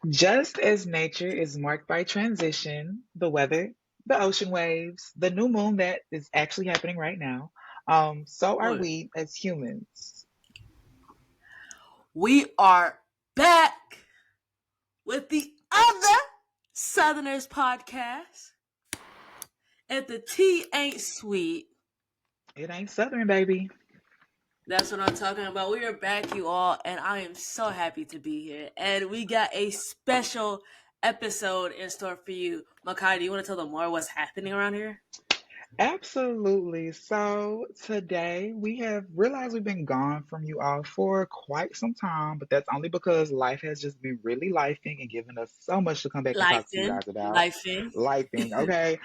Just as nature is marked by transition, the weather, the ocean waves, the new moon that is actually happening right now, so are What? we as humans. We are back with the other Southerners podcast. If the tea ain't sweet, It ain't Southern, baby. that's what I'm talking about. We are back, you all, and I am so happy to be here. And we got a special episode in store for you. Makai, do you want to tell them more what's happening around here? Absolutely. So today we have realized we've been gone from you all for quite some time, but that's only because life has just been really lifing and giving us so much to come back and talk to you Lifing, guys about. lifing. Lifing, okay.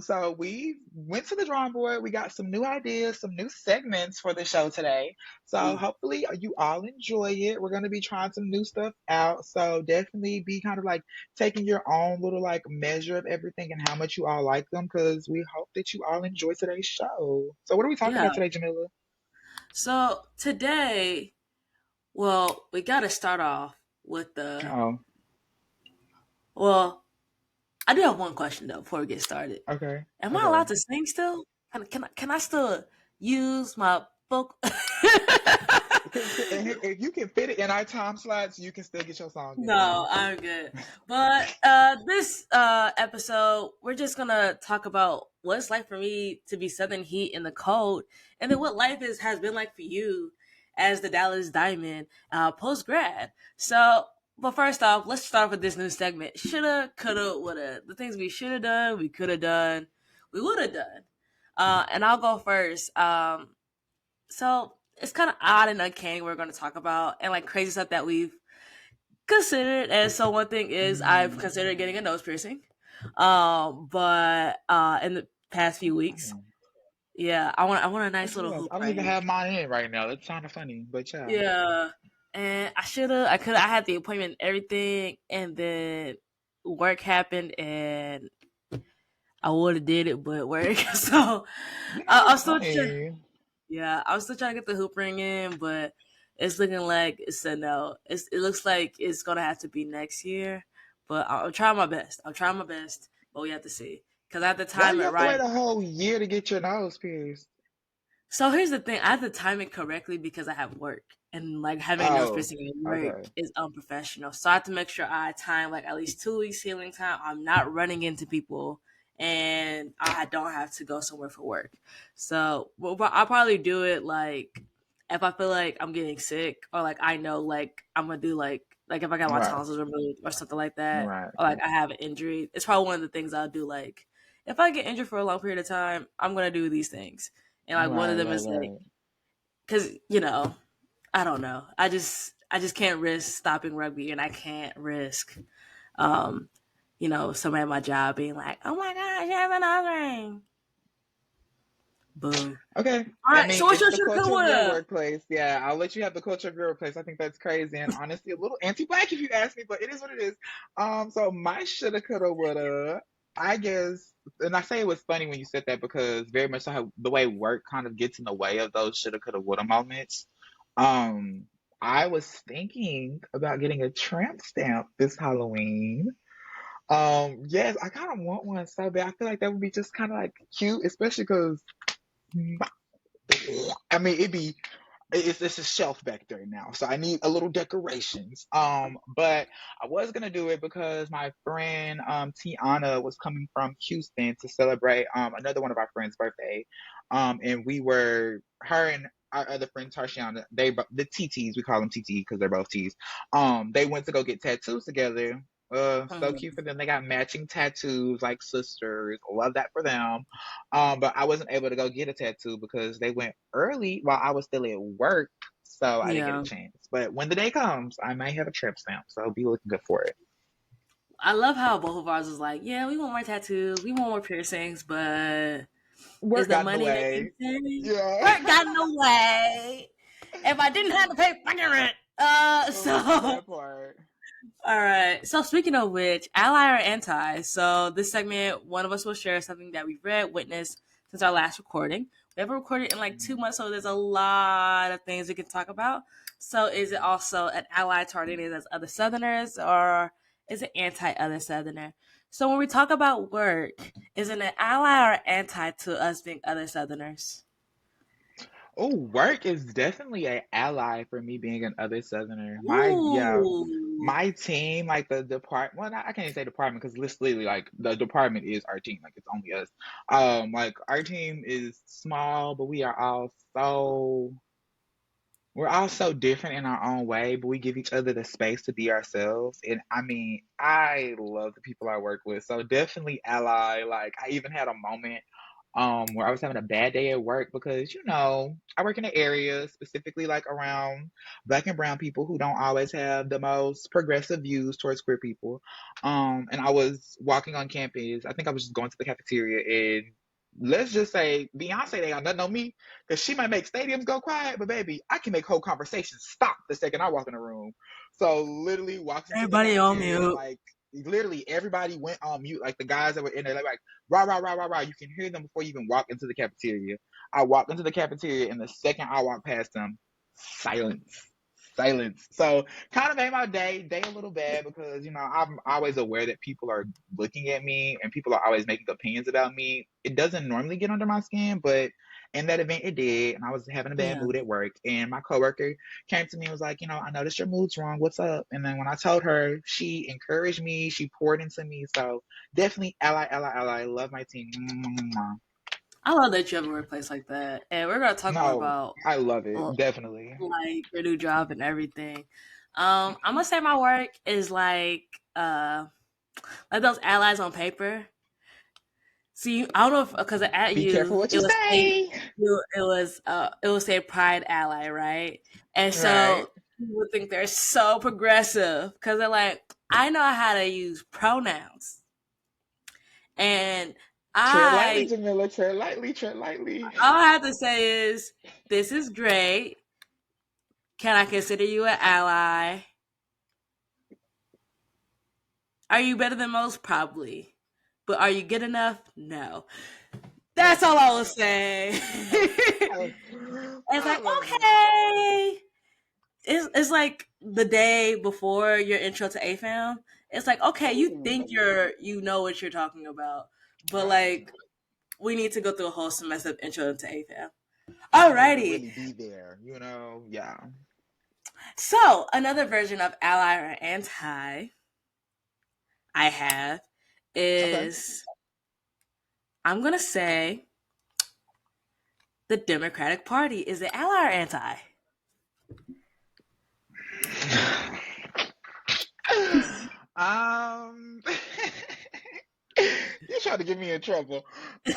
So we went to the drawing board. We got some new ideas, some new segments for the show today. So Ooh, hopefully you all enjoy it. We're gonna be trying some new stuff out. So definitely be kind of like taking your own little like measure of everything and how much you all like them because we hope that you all enjoy today's show. So what are we talking yeah. about today, Jamila? So today, well, we got to start off with the. Oh, Well, I do have one question though before we get started. okay. Am I Okay. allowed to sing still? Can I still use my vocal? If you can fit it in our time slots, you can still get your song No, in. I'm good. But this episode, we're just gonna talk about what it's like for me to be Southern Heat in the cold, and then what life has been like for you as the Dallas Diamond post grad. So, but first off, let's start with this new segment: shoulda, coulda, woulda. The things we should have done, we could have done, we would have done. And I'll go first. So it's kind of odd and uncanny we're going to talk about, and like crazy stuff that we've considered. And so one thing is I've Mm, considered getting a nose piercing. But in the past few weeks, oh, yeah, I want a nice that's little real. hoop I don't right even here. have mine in right now. That's kind of funny, but yeah. Yeah. And I had the appointment and everything, and then work happened, and I would have did it, but work. So Yeah, I'm it's still trying. funny. Yeah, I'm still trying to get the hoop ring in, but it's looking like it's a no. It looks like it's gonna have to be next year, but I'll try my best. I'll try my best, but we have to see because I have to Why do time you it have to wait right. a whole year to get your nose pierced? So here's the thing: I have to time it correctly because I have work, and like having a nose Oh, piercing at work okay. is unprofessional. So I have to make sure I time like at least 2 weeks healing time. I'm not running into people, and I don't have to go somewhere for work. So I'll probably do it like if I feel like I'm getting sick or like I know like I'm gonna do like if I got my Right, tonsils removed or something like that, right. or like I have an injury. It's probably one of the things I'll do. Like if I get injured for a long period of time, I'm gonna do these things. And like one of Right, them right, is like, right. because I don't know, I just can't risk stopping rugby, and I can't risk, um, somebody at my job being like, "Oh my gosh, you have another ring." Boo. Okay. All I right, mean, so what's it's your the shoulda, culture of your coulda, workplace. Yeah, I'll let you have the culture of your workplace. I think that's crazy and honestly a little anti-black if you ask me, but it is what it is. So my shoulda, coulda, woulda, I guess, and I say it was funny when you said that because very much so how the way work kind of gets in the way of those shoulda, coulda, woulda moments. Um, I was thinking about getting a tramp stamp this Halloween. Yes, I kind of want one so bad. I feel like that would be just kind of like cute, especially because I mean, it's a shelf back there now, so I need a little decorations. But I was gonna do it because my friend Tiana was coming from Houston to celebrate another one of our friends' birthday. And we were her and our other friend Tarshiana, the TTs, we call them TT because they're both T's. They went to go get tattoos together. So cute for them. They got matching tattoos like sisters. Love that for them. But I wasn't able to go get a tattoo because they went early while I was still at work, so I didn't get a Yeah, chance. But when the day comes, I might have a tramp stamp, so be looking good for it. I love how both of ours is like, yeah, we want more tattoos, we want more piercings, but is Work the got in the money way. making sense? Yeah. Work got no way. If I didn't have to pay fucking rent, so That part. all right. So speaking of which, ally or anti? So this segment, one of us will share something that we've read, witnessed since our last recording. We haven't recorded in like 2 months, so there's a lot of things we can talk about. So is it also an ally to our as other Southerners, or is an anti other Southerner. So when we talk about work, is it an ally or anti to us being other Southerners? Oh, work is definitely an ally for me being an other Southerner. Ooh. My team, like the department. Well, I can't even say department because literally, like the department is our team. Like it's only us. Like our team is small, but we're all so different in our own way, but we give each other the space to be ourselves. And I mean, I love the people I work with. So definitely ally. Like I even had a moment where I was having a bad day at work because, I work in an area specifically like around black and brown people who don't always have the most progressive views towards queer people. And I was walking on campus. I think I was just going to the cafeteria and let's just say Beyonce ain't got nothing on me because she might make stadiums go quiet, but baby, I can make whole conversations stop the second I walk in the room. So literally walks into the Everybody on cafeteria, mute. like literally everybody went on mute. Like the guys that were in there, they're like rah rah rah rah rah. You can hear them before you even walk into the cafeteria. I walked into the cafeteria, and the second I walked past them, silence. Silence. So kind of made my day a little bad because I'm always aware that people are looking at me and people are always making opinions about me. It doesn't normally get under my skin, but in that event it did, and I was having a bad Yeah. mood at work, and my coworker came to me and was like, I noticed your mood's wrong. What's up? And then when I told her, she encouraged me, she poured into me. So definitely ally, ally, ally. Love my team. I love that you have a workplace like that. And we're gonna talk more No, about I love it. well, Definitely. like your new job and everything. I'm gonna say my work is like those allies on paper. See, I don't know if because at Be careful you what you say. it was say Pride Ally, right? And Right. so people think they're so progressive because they're like, I know how to use pronouns, and Tread lightly, I Jamila. Tread lightly. Tread lightly. all I have to say is this is great. Can I consider you an ally? Are you better than most? Probably. But are you good enough? No. That's all I will say. I, It's I like, love it. okay. It's like the day before your intro to AFAM. It's like, okay, you think Ooh, you know what you're talking about, but right. like we need to go through a whole semester of intro to AFAM. In order to Alrighty. really be there, yeah. So another version of ally or anti I have Okay. is I'm gonna say the Democratic Party. Is it ally or anti? um, you trying to get me in trouble. Um,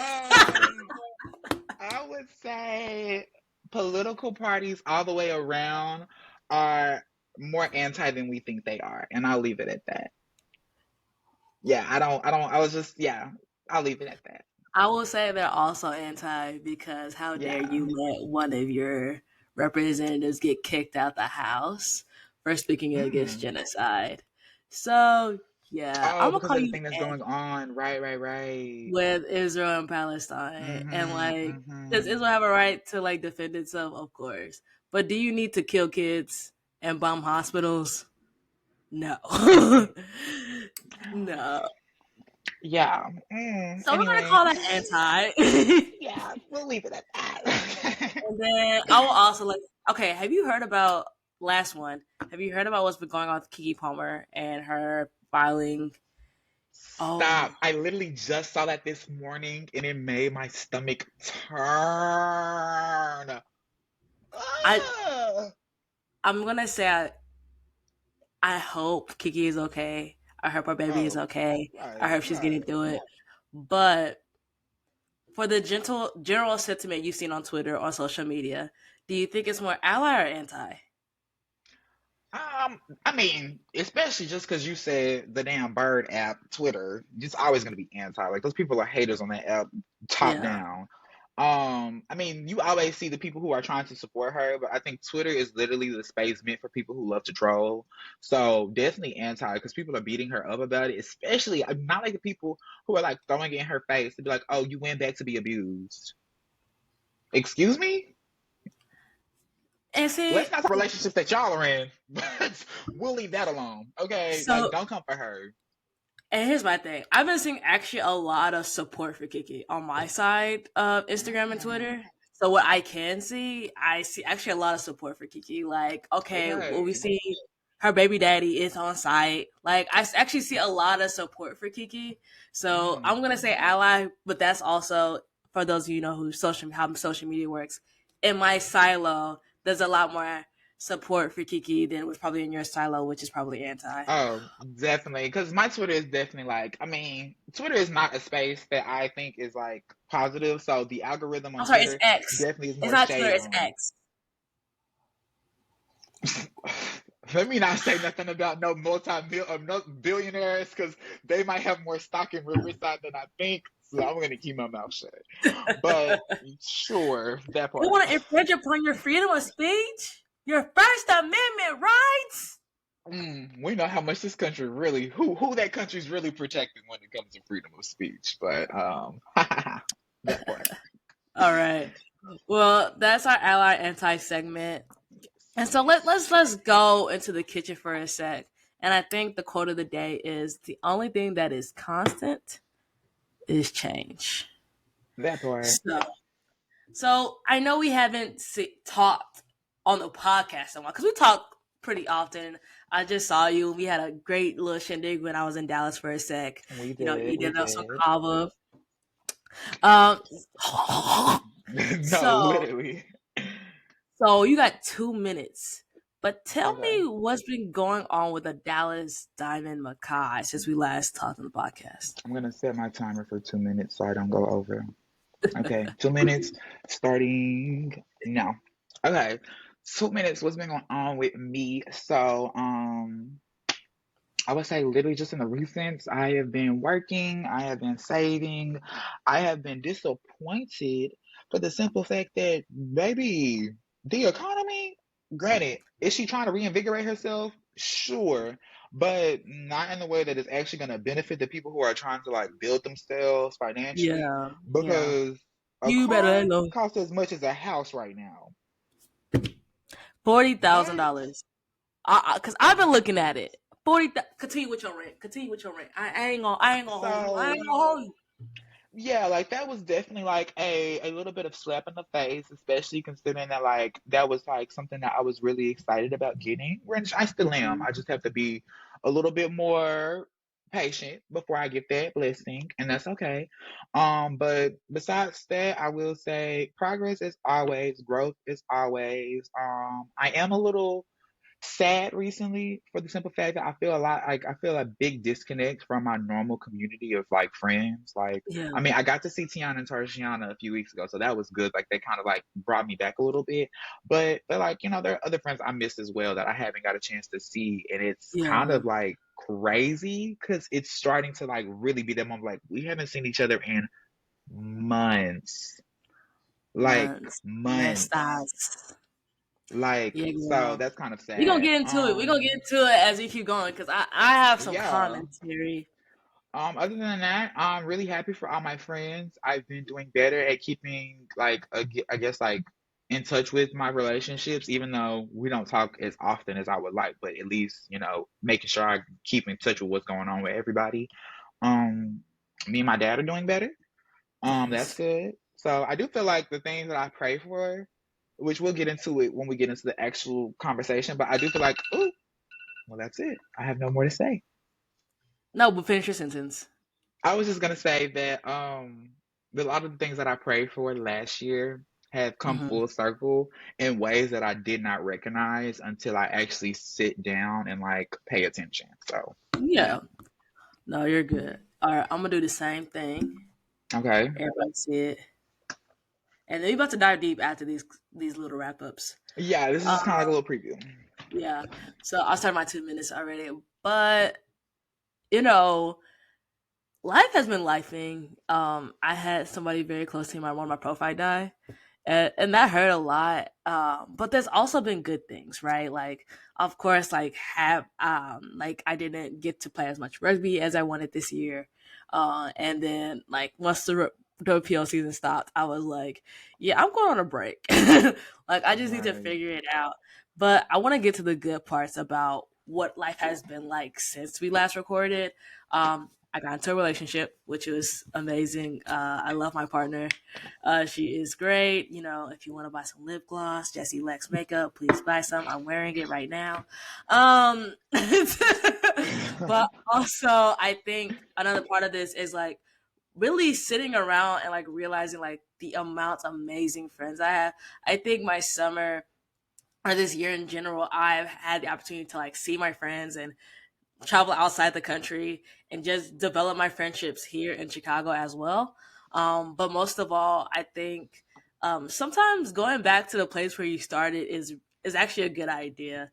I would say political parties all the way around are more anti than we think they are, and I'll leave it at that. Yeah, I was just, yeah, I'll leave it at that. I will say they're also anti because how dare Yeah. you let one of your representatives get kicked out the House for speaking against Mm. genocide. So yeah, Oh, I'm gonna because call of the you thing that's anti going on. Right, right, right. with Israel and Palestine, and Mm-hmm, like, does Israel mm-hmm. have a right to like defend itself? Of course, but do you need to kill kids and bomb hospitals? No, no. Yeah. So we're gonna Anyway, call that anti. yeah, we'll leave it at that. And then I will also like. Okay, have you heard about last one? Have you heard about what's been going on with Kiki Palmer and her filing? Oh, Stop. I literally just saw that this morning and it made my stomach turn. I Ah! I'm gonna say I hope Kiki is okay. I hope her baby is Oh, okay. I right, hope she's getting right. through it. But for the general sentiment you've seen on Twitter or social media, do you think it's more ally or anti? I mean, especially just because you said the damn Bird app, Twitter, it's always gonna be anti. Like those people are haters on that app, top Yeah. down. I mean, you always see the people who are trying to support her, but I think Twitter is literally the space meant for people who love to troll. So definitely anti, because people are beating her up about it, especially not like the people who are like throwing it in her face to be like, "Oh, you went back to be abused." Excuse me? And see, Let's not talk relationships that y'all are in, but we'll leave that alone. Okay, like so don't come for her. and here's my thing. I've been seeing actually a lot of support for Kiki on my side of Instagram and Mm, Twitter. So what I can see, I see actually a lot of support for Kiki. Like, okay, well, we okay. see her baby daddy is on site. Like, actually see a lot of support for Kiki. So Mm. I'm gonna say ally, but that's also for those of you know how social media works. In my silo, there's a lot more support for Kiki than was probably in your silo, which is probably anti. Oh, definitely. Because my Twitter is definitely like, I mean, Twitter is not a space that I think is like positive. So the algorithm I'm on sorry, it's Twitter X. definitely is It's more not Twitter, shade it's room. X. Let me not say nothing about no no billionaires because they might have more stock in Riverside than I think. So I'm gonna keep my mouth shut. But sure, that You part. want to infringe upon your freedom of speech? Your First Amendment rights? We know how much this country really who that country's really protecting when it comes to freedom of speech. But that part. All right. Well, that's our ally anti segment. And so let's go into the kitchen for a sec. And I think the quote of the day is the only thing that is constant is change. That part. So So I know we haven't talked on the podcast a while because we talk pretty often. I just saw you. We had a great little shindig when I was in Dallas for a sec. We You know, did, we eating up some did. kava. Um, No, so literally. so you got 2 minutes, but tell Okay. me what's been going on with the Dallas Diamond Mackay since we last talked on the podcast. I'm gonna set my timer for 2 minutes so I don't go over. Okay, 2 minutes starting now. Okay, 2 minutes. What's been going on with me? So, I would say literally just in the recent, I have been working, I have been saving, I have been disappointed for the simple fact that, baby, the economy, granted, is she trying to reinvigorate herself? Sure, but not in the way that is actually going to benefit the people who are trying to like build themselves financially Yeah, yeah. because a You better car know. costs as much as a house right now. $40,000 What? dollars. Because I've been looking at it. 40. Continue with your rent. Continue with your rent. I ain't gonna. I ain't gonna hold you. I ain't So gonna hold you. yeah, like that was definitely like a little bit of slap in the face, especially considering that like that was like something that I was really excited about getting. Which I still am. I just have to be a little bit more patient before I get that blessing, and that's okay. But besides that, I will say progress is always, growth is always. I am a little sad recently for the simple fact that I feel a lot like I feel a big disconnect from my normal community of like friends. Like, Yeah, I mean, I got to see Tiana and Tarshiana a few weeks ago, so that was good. Like, they kind of like brought me back a little bit. But like, there are other friends I missed as well that I haven't got a chance to see, and it's kind yeah. of like crazy because it's starting to like really be that moment. Like, we haven't seen each other in months, like Months. months. Mestas. Like, Yeah, so girl. that's kind of We gonna sad. get into it. We gonna get into it as we keep going because I have some Yeah. commentary. Other than that, I'm really happy for all my friends. I've been doing better at keeping, like, I guess, like, in touch with my relationships, even though we don't talk as often as I would like, but at least, making sure I keep in touch with what's going on with everybody. Um, Me and my dad are doing better. That's Yes. good. So I do feel like the things that I pray for, which we'll get into it when we get into the actual conversation, but I do feel like, oh, well, that's it. I have no more to say. No, but finish your sentence. I was just gonna say that a lot of the things that I prayed for last year have come Hmm. full circle in ways that I did not recognize until I actually sit down and like pay attention. So yeah. Yeah. No, you're good. All right, I'm gonna do the same thing. Okay. Everybody see it, and then we about to dive deep after these little wrap ups. Yeah, this is Uh, just kind of like a little preview. yeah. So I'll start my 2 minutes already, but you know, life has been lifing. I had somebody very close to me, one of my profile die, and that hurt a lot. But there's also been good things, right? Like, of course, like I didn't get to play as much rugby as I wanted this year, and then like once the PO season stopped, I was like, yeah, I'm going on a break. Like, I just need to Right. figure it out. But I want to get to the good parts about what life has been like since we last recorded. I got into a relationship, which was amazing. I love my partner. She is great. You know, if you want to buy some lip gloss, Jessie Lex makeup, please buy some. I'm wearing it right now. But also, I think another part of this is like really sitting around and like realizing like the amount of amazing friends I have. I think my summer or this year in general, I've had the opportunity to like see my friends and travel outside the country and just develop my friendships here in Chicago as well. But most of all, I think sometimes going back to the place where you started is actually a good idea.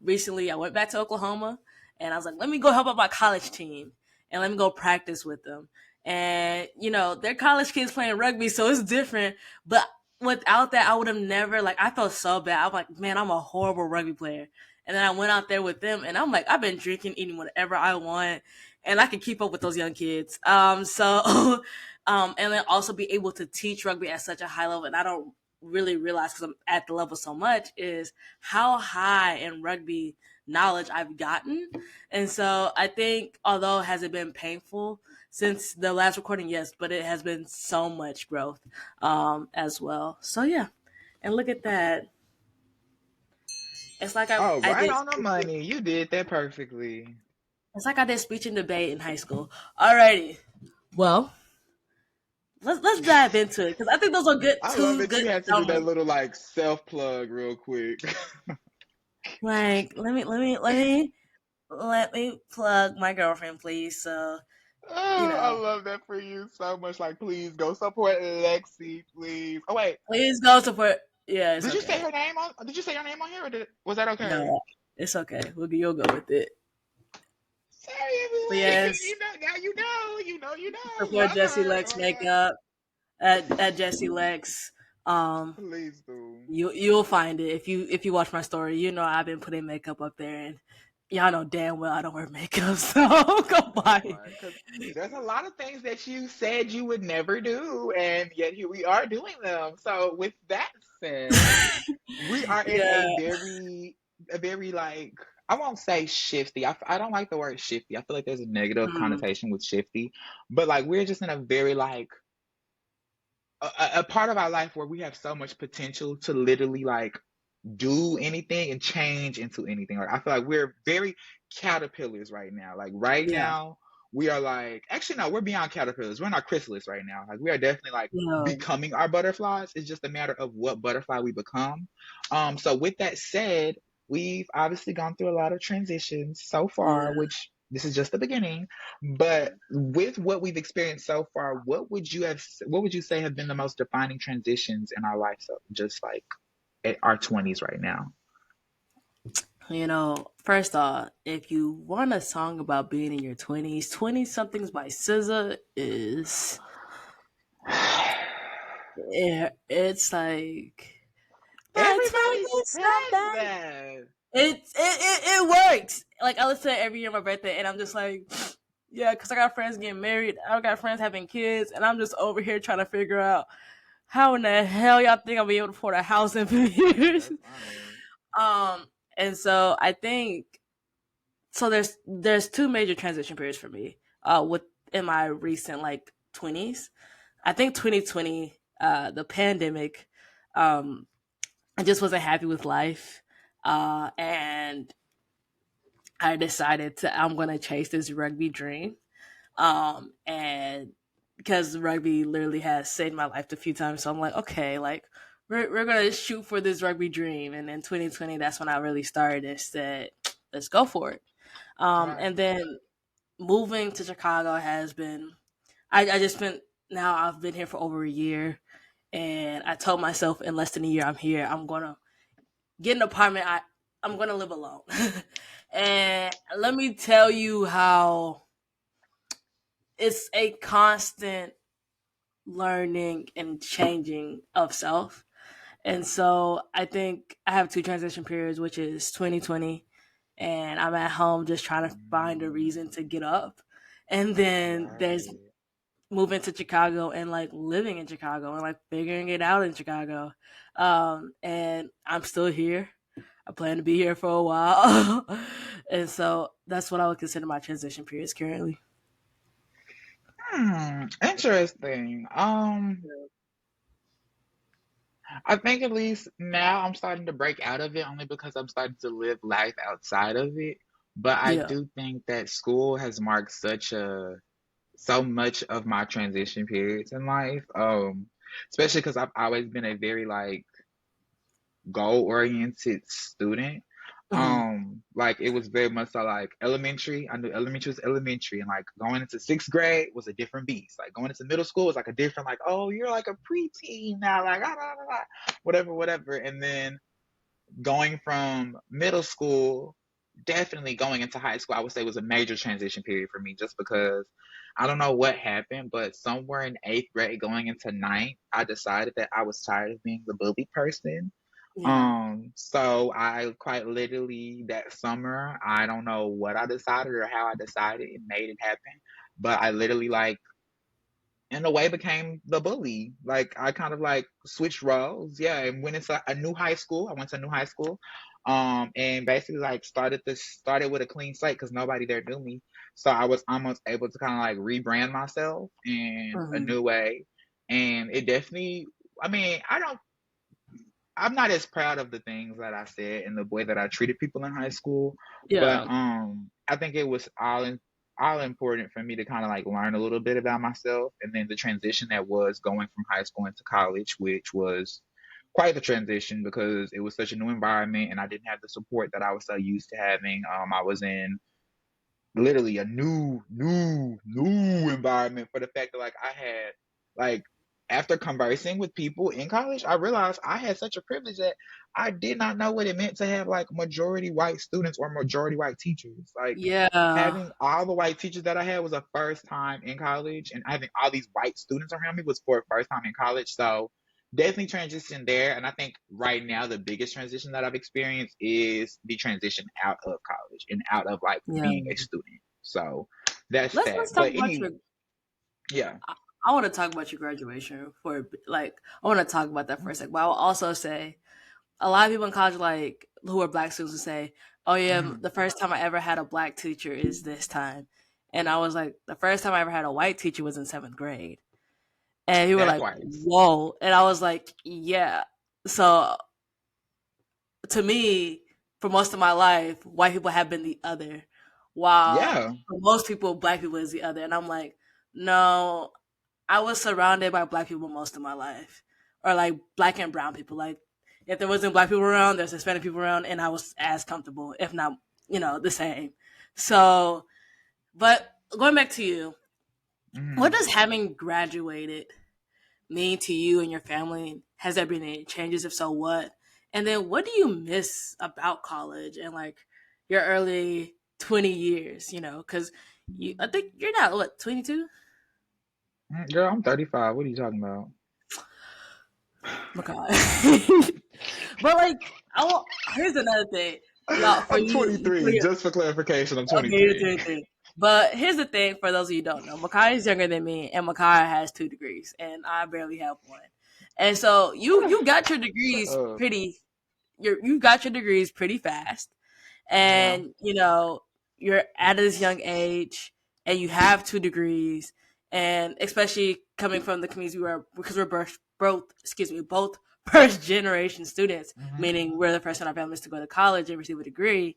Recently, I went back to Oklahoma and I was like, let me go help out my college team and let me go practice with them. And you know, they're college kids playing rugby, so it's different. But without that, I would have never like. I felt so bad. I'm like, man, I'm a horrible rugby player. And then I went out there with them, and I'm like, I've been drinking, eating whatever I want, and I can keep up with those young kids. And then also be able to teach rugby at such a high level, and I don't really realize because I'm at the level so much is how high in rugby knowledge I've gotten. And so I think, although has it been painful since the last recording, yes, but it has been so much growth as well. So yeah, and look at that. It's like Oh, I right did on the money. You did that perfectly. It's like I did speech and debate in high school. Alrighty. Well, let's dive into it because I think those are good I love two that good you had to do that summers. little like self plug real quick. Like let me plug my girlfriend, please. So you Oh, I know, love that for you so much. Like, please go support Lexi, please. Oh wait, please go support. Yeah, it's did you say okay. her name on? Did you say her name on here, or was that okay? No, it's okay. You'll go with it. Sorry, But everyone. yes, You know now. You know. support Love Jessie her. Lex makeup at Jessie Lex. Um, Please do. you'll find it if you watch my story. You know I've been putting makeup up there, and y'all know damn well I don't wear makeup, so go buy Right, it. because there's a lot of things that you said you would never do, and yet here we are doing them. So, with that said, we are in Yeah. a very like I won't say shifty. I don't like the word shifty. I feel like there's a negative Mhm. connotation with shifty, but like we're just in a very like a part of our life where we have so much potential to literally like do anything and change into anything. Like I feel like we're very caterpillars right now. Like right Yeah. now, we are like actually no, we're beyond caterpillars. We're in our chrysalis right now. Like we are definitely like Yeah. becoming our butterflies. It's just a matter of what butterfly we become. So with that said, we've obviously gone through a lot of transitions so far, Yeah. which this is just the beginning. But with what we've experienced so far, what would you say have been the most defining transitions in our life? So just like at our 20s right now. You know, first off, if you want a song about being in your 20s, 20 somethings by SZA is yeah, it's like my Everybody 20s not says that. that. It works. Like I listen to it every year on my birthday, and I'm just like, yeah, because I got friends getting married, I got friends having kids, and I'm just over here trying to figure out how in the hell y'all think I'll be able to afford a house in 5 years. That's honest. Um, and so I think so. There's two major transition periods for me. Within my recent like 20s, I think 2020, the pandemic, um, I just wasn't happy with life, and I decided I'm gonna chase this rugby dream. And because rugby literally has saved my life a few times, so I'm like, okay, like we're gonna shoot for this rugby dream. And in 2020, that's when I really started and said, let's go for it. Right. And then moving to Chicago has been, I just spent now I've been here for over a year, and I told myself in less than a year I'm here, I'm gonna get an apartment. I'm gonna live alone. And let me tell you how it's a constant learning and changing of self. And so I think I have two transition periods, which is 2020, and I'm at home just trying to find a reason to get up. And then there's Right. moving to Chicago and like living in Chicago and like figuring it out in Chicago. And I'm still here. I plan to be here for a while. And so that's what I would consider my transition periods currently. Interesting. I think at least now I'm starting to break out of it only because I'm starting to live life outside of it. But I Yeah. do think that school has marked so much of my transition periods in life. Especially because I've always been a very like goal oriented student. Hmm. Like it was very much so like elementary. I knew elementary was elementary, and like going into sixth grade was a different beast. Like going into middle school was like a different, like, oh, you're like a preteen now, like whatever, whatever. And then going from middle school, definitely going into high school, I would say was a major transition period for me, just because I don't know what happened, but somewhere in eighth grade going into ninth, I decided that I was tired of being the bully person. Yeah. So I quite literally that summer, I don't know what I decided or how I decided it made it happen, but I literally like in a way became the bully. Like I kind of like switched roles, yeah, and went into a new high school. I went to a new high school, and basically like started with a clean slate because nobody there knew me. So I was almost able to kind of like rebrand myself in a Hmm. new way, and it definitely. I mean, I'm not as proud of the things that I said and the way that I treated people in high school, but Yeah. I think it was all important for me to kind of like learn a little bit about myself, and then the transition that was going from high school into college, which was quite the transition because it was such a new environment and I didn't have the support that I was so used to having. I was in literally a new environment for the fact that like I had like after conversing with people in college, I realized I had such a privilege that I did not know what it meant to have like majority white students or majority white teachers. Like Yeah. having all the white teachers that I had was a first time in college, and having all these white students around me was for a first time in college. So definitely transition there. And I think right now the biggest transition that I've experienced is the transition out of college and out of like Yeah. being a student. So that's Let's that. talk But about your. yeah. I want to talk about your graduation for like. I want to talk about that for a second, but I will also say a lot of people in college, like who are black students, will say, "Oh yeah, Mhm. the first time I ever had a black teacher is this time," and I was like, "The first time I ever had a white teacher was in seventh grade," and he were That like, part. "Whoa," and I was like, "Yeah." So to me, for most of my life, white people have been the other, while Yeah. for most people, black people is the other, and I'm like, no, I was surrounded by black people most of my life, or like black and brown people. Like if there wasn't black people around, there's Hispanic people around, and I was as comfortable, if not, the same. So, but going back to you, what Mhm. does having graduated mean to you and your family? Has there been any changes? If so, what? And then what do you miss about college and like your early 20 years? Because I think you're not what 22. Girl, I'm 35. What are you talking about? God. But like, here's another thing, y'all. For I'm you, 23. Just for clarification, I'm okay, you're 23. 23. But here's the thing, for those of you who don't know, Makai is younger than me, and Makai has 2 degrees, and I barely have one. And so you got your Shut degrees up. pretty. You got your degrees pretty fast, Yeah. and you're at this young age, and you have 2 degrees, and especially coming from the community because we're both first generation students, Mhm. meaning we're the first in our families to go to college and receive a degree.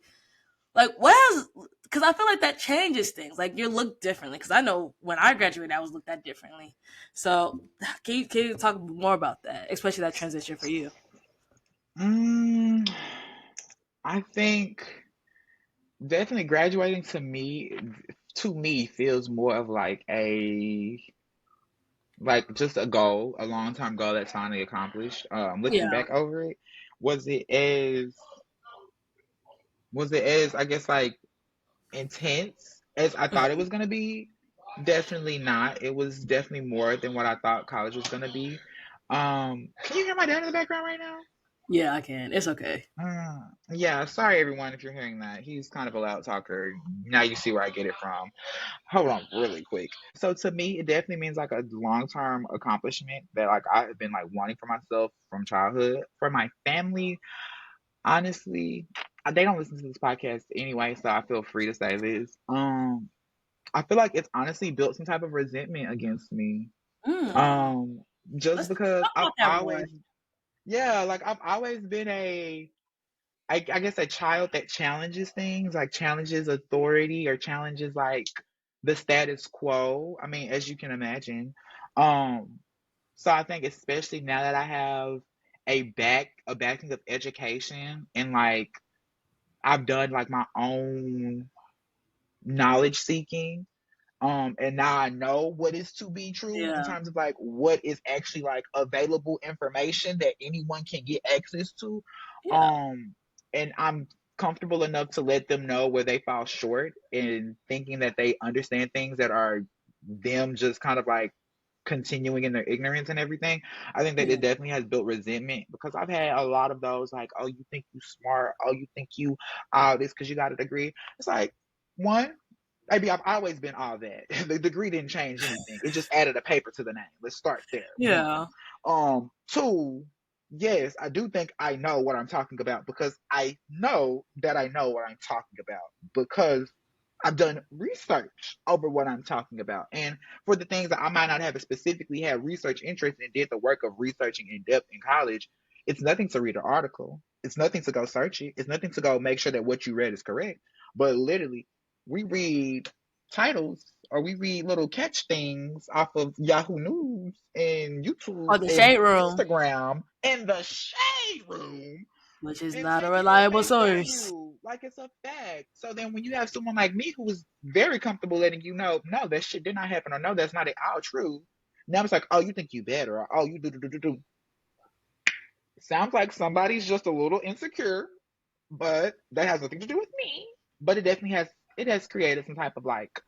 Like, what has? Because I feel like that changes things. Like, you look differently. Because I know when I graduated, I was looked at differently. So, can you talk more about that, especially that transition for you? Mm, I think definitely graduating to me feels more of like just a goal, a long term goal that's finally accomplished. Looking Yeah. back over it, was it as was it as I guess like intense as I thought it was gonna be? Definitely not. It was definitely more than what I thought college was gonna be. Can you hear my dad in the background right now? Yeah, I can. It's okay. Yeah, sorry everyone if you're hearing that. He's kind of a loud talker. Now you see where I get it from. Hold on really quick. So to me, it definitely means like a long-term accomplishment that like I have been like wanting for myself from childhood. For my family, honestly, they don't listen to this podcast anyway, so I feel free to say this. I feel like it's honestly built some type of resentment against me. Mm. Um, just Let's because talk I've about that more. always, yeah, like I've always been I guess a child that challenges things, like challenges authority or challenges like the status quo. I mean, as you can imagine. Um, so I think especially now that I have a backing of education and like I've done like my own knowledge seeking. And now I know what is to be true in Yeah. terms of like what is actually like available information that anyone can get access to. Yeah. Um, and I'm comfortable enough to let them know where they fall short in thinking that they understand things that are them just kind of like continuing in their ignorance and everything. I think that Yeah. it definitely has built resentment because I've had a lot of those like, oh, you think you smart, oh, you think you this because you got a degree. It's like one, maybe I've always been all that. The degree didn't change anything. It just added a paper to the name. Let's start there. One. Yeah. Two, yes, I do think I know what I'm talking about because I know that I know what I'm talking about because I've done research over what I'm talking about. And for the things that I might not have specifically had research interest and did the work of researching in depth in college, it's nothing to read an article. It's nothing to go search it. It's nothing to go make sure that what you read is correct. But literally, we read titles or we read little catch things off of Yahoo News and YouTube Or the and shade room, Instagram in the shade room which is and not a take it at reliable face source. value like it's a fact. So then when you have someone like me who is very comfortable letting you know, no, that shit did not happen or no, that's not at all true. Now it's like, oh, you think you better or oh, you do. Sounds like somebody's just a little insecure, but that has nothing to do with me. But it has created some type of like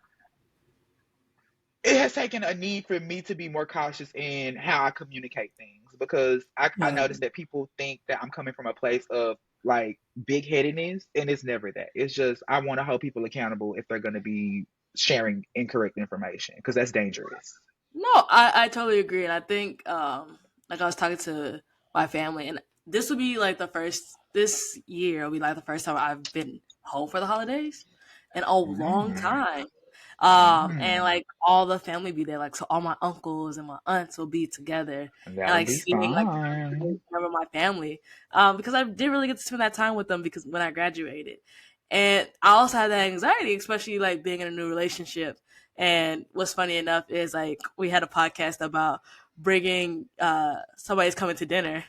it has taken a need for me to be more cautious in how I communicate things because I Yeah. notice that people think that I'm coming from a place of like big headedness, and it's never that. It's just I want to hold people accountable if they're going to be sharing incorrect information because that's dangerous. No, I totally agree, and I think like I was talking to my family, and this will be like the first this year will be like the first time I've been home for the holidays in a long Mm, time. And mm, like all the family be there, like so all my uncles and my aunts will be together and that'll like be seeing like fun. member of my family. Because I didn't really get to spend that time with them because when I graduated. And I also had that anxiety, especially like being in a new relationship. And what's funny enough is like we had a podcast about bringing somebody's coming to dinner,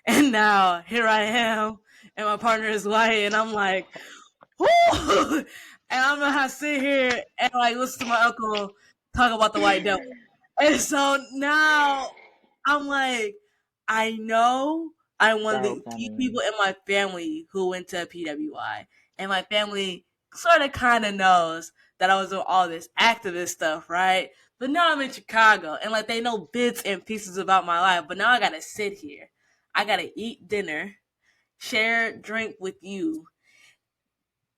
and now here I am, and my partner is white, and I'm like, whoo! And I'm gonna sit here and like listen to my uncle talk about the white devil. And so now I'm like, I know I'm one of So the few funny. people in my family who went to PWI. And my family sort of kind of knows that I was doing all this activist stuff, right? But now I'm in Chicago and like they know bits and pieces about my life. But now I gotta sit here. I gotta eat dinner, share drink with you,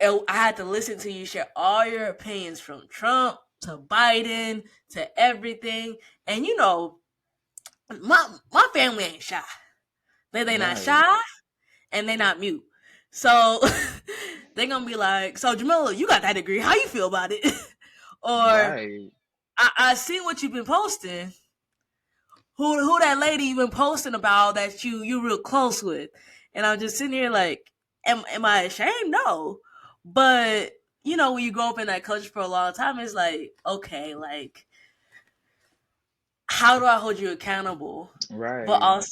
I had to listen to you share all your opinions from Trump to Biden to everything. And you know, my family ain't shy. They not Right, shy and they not mute. So they gonna be like, so Jamila, you got that degree. How you feel about it? Or right, I see what you've been posting. Who that lady you been posting about that you real close with? And I'm just sitting here like, am I ashamed? No, but you know when you grow up in that culture for a long time, it's like okay, like how do I hold you accountable, but right.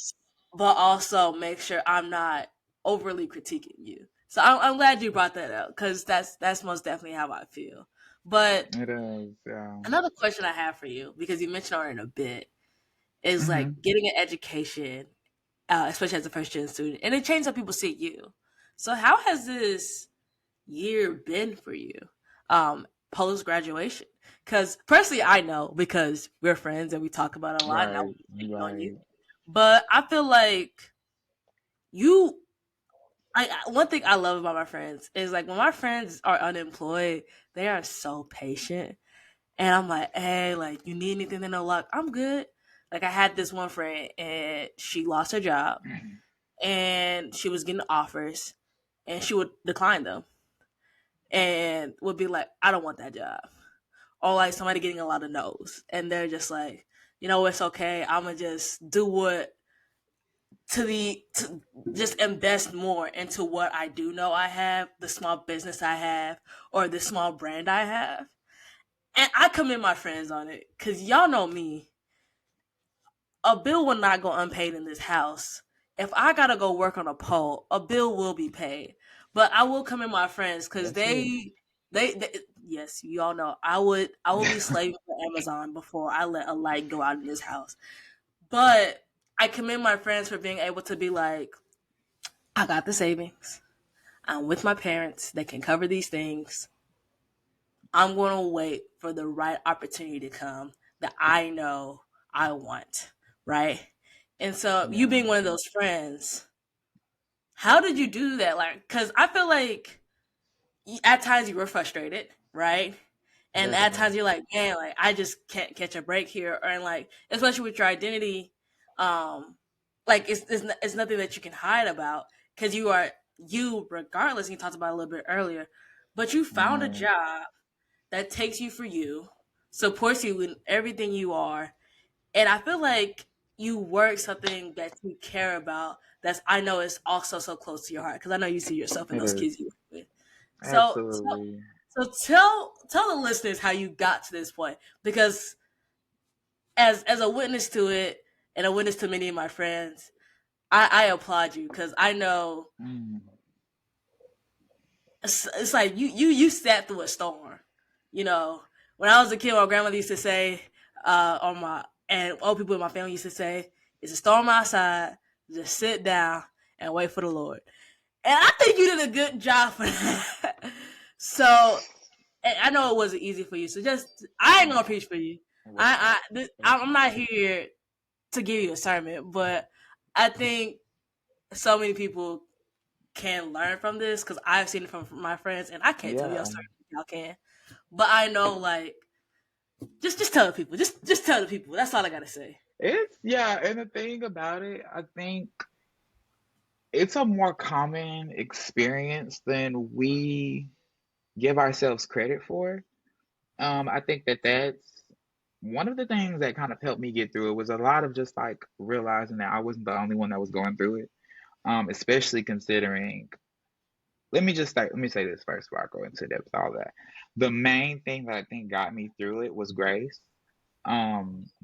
also make sure I'm not overly critiquing you. So I'm glad you brought that up because that's most definitely how I feel. But It is, yeah. another question I have for you because you mentioned it in a bit is like Hmm. getting an education, especially as a first gen student, and it changed how people see you. So, how has this year been for you, post graduation? Because personally, I know because we're friends and we talk about it a lot, and I Right, won't speak on you. right. But I feel like you one thing I love about my friends is like when my friends are unemployed, they are so patient. And I'm like, hey, like you need anything? They know, like I'm good. Like I had this one friend and she lost her job Mhm. and she was getting offers and she would decline them and would be like, I don't want that job. Or like somebody getting a lot of no's and they're just like, you know, it's okay. I'm gonna just do what to just invest more into what I do know I have, the small business I have, or the small brand I have. And I commend my friends on it because y'all know me. A bill will not go unpaid in this house. If I gotta go work on a pole, a bill will be paid. But I will commend my friends because Yes, sis. they yes, you all know I will be slaving for Amazon before I let a light go out in this house. But I commend my friends for being able to be like, I got the savings. I'm with my parents. They can cover these things. I'm going to wait for the right opportunity to come that I know I want. Right. And so, you Yeah, being one of those friends, how did you do that? Like, because I feel like at times you were frustrated, right? And at definitely. times you're like, man, like I just can't catch a break here, or and like especially with your identity, um, like it's nothing that you can hide about because you are you regardless. You talked about it a little bit earlier, but you found a Right. job that takes you for you, supports you in everything you are, and I feel like you work something that you care about. That's I know is also so close to your heart because I know you see yourself in It those is. kids you work with. So Absolutely. tell the listeners how you got to this point because as a witness to it and a witness to many of my friends, I applaud you because I know Mm. it's like you sat through a storm. You know, when I was a kid, my grandmother used to say, or my and old people in my family used to say, "It's a storm outside. Just sit down and wait for the Lord." And I think you did a good job for that. So and I know it wasn't easy for you. So just I ain't gonna No, preach for you. it was not. It was I'm not. not here to give you a sermon, but I think so many people can learn from this because I've seen it from my friends, and I can't tell y'all Yeah. story if y'all can. But I know, like, just tell the people, just tell the people. That's all I gotta say. It's yeah, and the thing about it, I think it's a more common experience than we give ourselves credit for. I think that that's one of the things that kind of helped me get through it was a lot of just like realizing that I wasn't the only one that was going through it. Especially considering, let me say this first before I go into depth with all that. The main thing that I think got me through it was grace.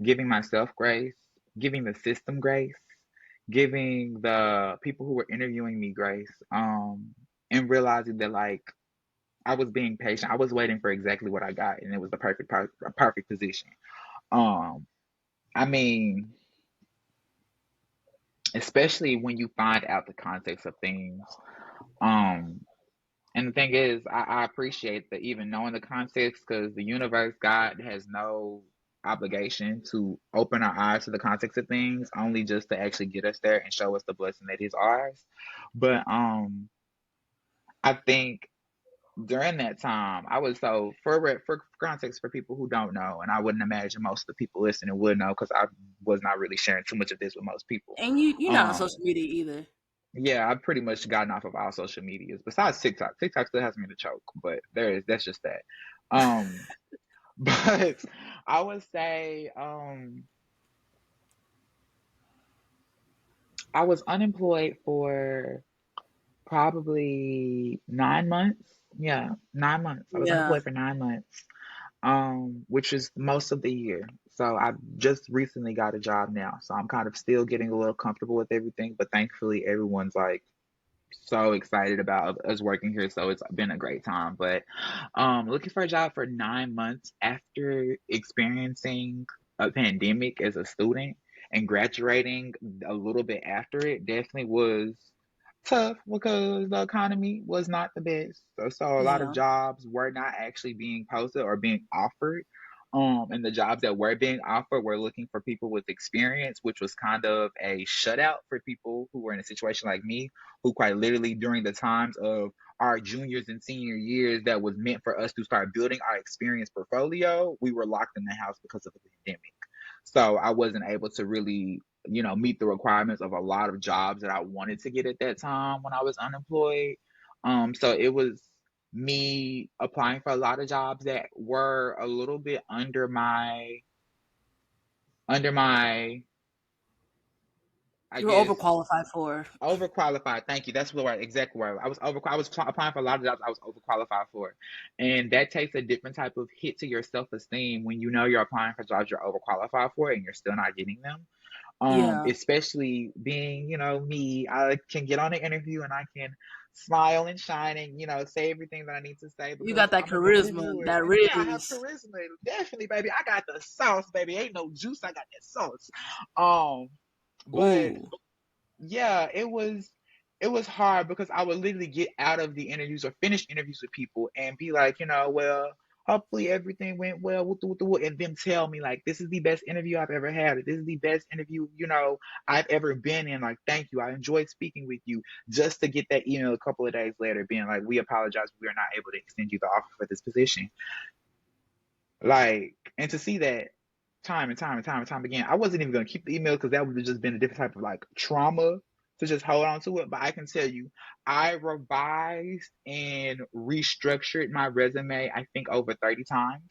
Giving myself grace, giving the system grace, giving the people who were interviewing me grace, and realizing that like I was being patient. I was waiting for exactly what I got, and it was the perfect position. Um, I mean, especially when you find out the context of things. Um, and the thing is, I appreciate that even knowing the context because the universe, God has no obligation to open our eyes to the context of things, only just to actually get us there and show us the blessing that is ours. But I think during that time, I was so for context for people who don't know, and I wouldn't imagine most of the people listening would know because I was not really sharing too much of this with most people. And you're not on Um, social media either. yeah, I've pretty much gotten off of all social medias besides TikTok. TikTok still has me in the choke, but that's just that. Um, but I would say I was unemployed for probably 9 months. Yeah, 9 months. I was Yeah. unemployed for 9 months, which is most of the year. So I just recently got a job now, so I'm kind of still getting a little comfortable with everything. But thankfully, everyone's like so excited about us working here, so it's been a great time. But looking for a job for 9 months after experiencing a pandemic as a student and graduating a little bit after it definitely was tough because the economy was not the best. So a lot of Yeah. jobs were not actually being posted or being offered. And the jobs that were being offered were looking for people with experience, which was kind of a shutout for people who were in a situation like me, who quite literally during the times of our juniors and senior years that was meant for us to start building our experience portfolio, we were locked in the house because of the pandemic. So I wasn't able to really, meet the requirements of a lot of jobs that I wanted to get at that time when I was unemployed. So it was me applying for a lot of jobs that were a little bit under my I You were guess overqualified for. overqualified. Thank you. That's the word, exactly word. Applying for a lot of jobs I was overqualified for, and that takes a different type of hit to your self esteem when you know you're applying for jobs you're overqualified for and you're still not getting them. Yeah. Especially being, me, I can get on an interview and I can smile and shine and, say everything that I need to say You because got that I'm charisma, unemployed. that And yeah, I have riz. charisma. Definitely, baby. I got the sauce, baby. Ain't no juice. I got that sauce. Um, but Ooh. yeah, it was hard because I would literally get out of the interviews or finish interviews with people and be like, well, hopefully everything went well, and them tell me like this is the best interview I've ever had, or this is the best interview, I've ever been in. Like, thank you. I enjoyed speaking with you. Just to get that email a couple of days later being like, we apologize, we are not able to extend you the offer for this position. Like, and to see that time and time and time and time again, I wasn't even gonna keep the email because that would have just been a different type of like trauma to just hold on to it. But I can tell you, I revised and restructured my resume, I think over 30 times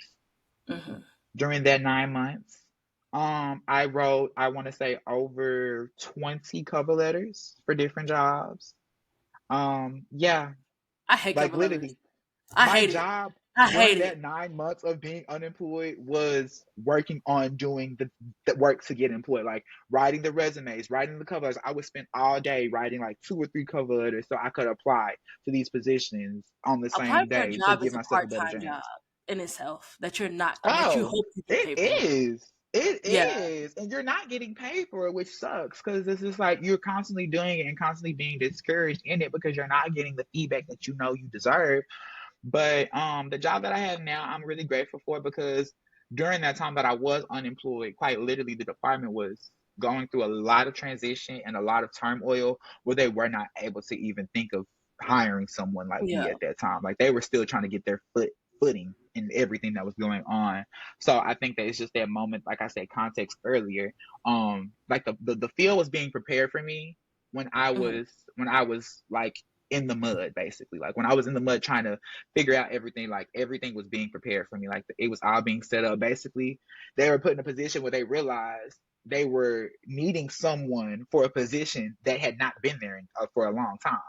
Hmm. during that 9 months. I wrote, I want to say over 20 cover letters for different jobs. Yeah, I hate like cover letters. literally I my hate it. job I during hate it. that 9 months of being unemployed was working on doing the work to get employed, like writing the resumes, writing the covers. I would spend all day writing like two or three cover letters so I could apply to these positions on the Applying same for a day to job give is a myself a better part-time job chance. in itself that you Oh, hope to get it paid for. is. It Yeah. is. And you're not getting paid for it, which sucks because it's just like you're constantly doing it and constantly being discouraged in it because you're not getting the feedback that you know you deserve. But the job that I have now, I'm really grateful for because during that time that I was unemployed, quite literally the department was going through a lot of transition and a lot of turmoil where they were not able to even think of hiring someone like me Yeah. at that time. Like they were still trying to get their footing in everything that was going on. So I think that it's just that moment, like I said, context earlier. Like the field was being prepared for me when I Hmm. was when I was like in the mud, basically. Like when I was in the mud trying to figure out everything, like everything was being prepared for me. Like it was all being set up. Basically, they were put in a position where they realized they were needing someone for a position that had not been there for a long time.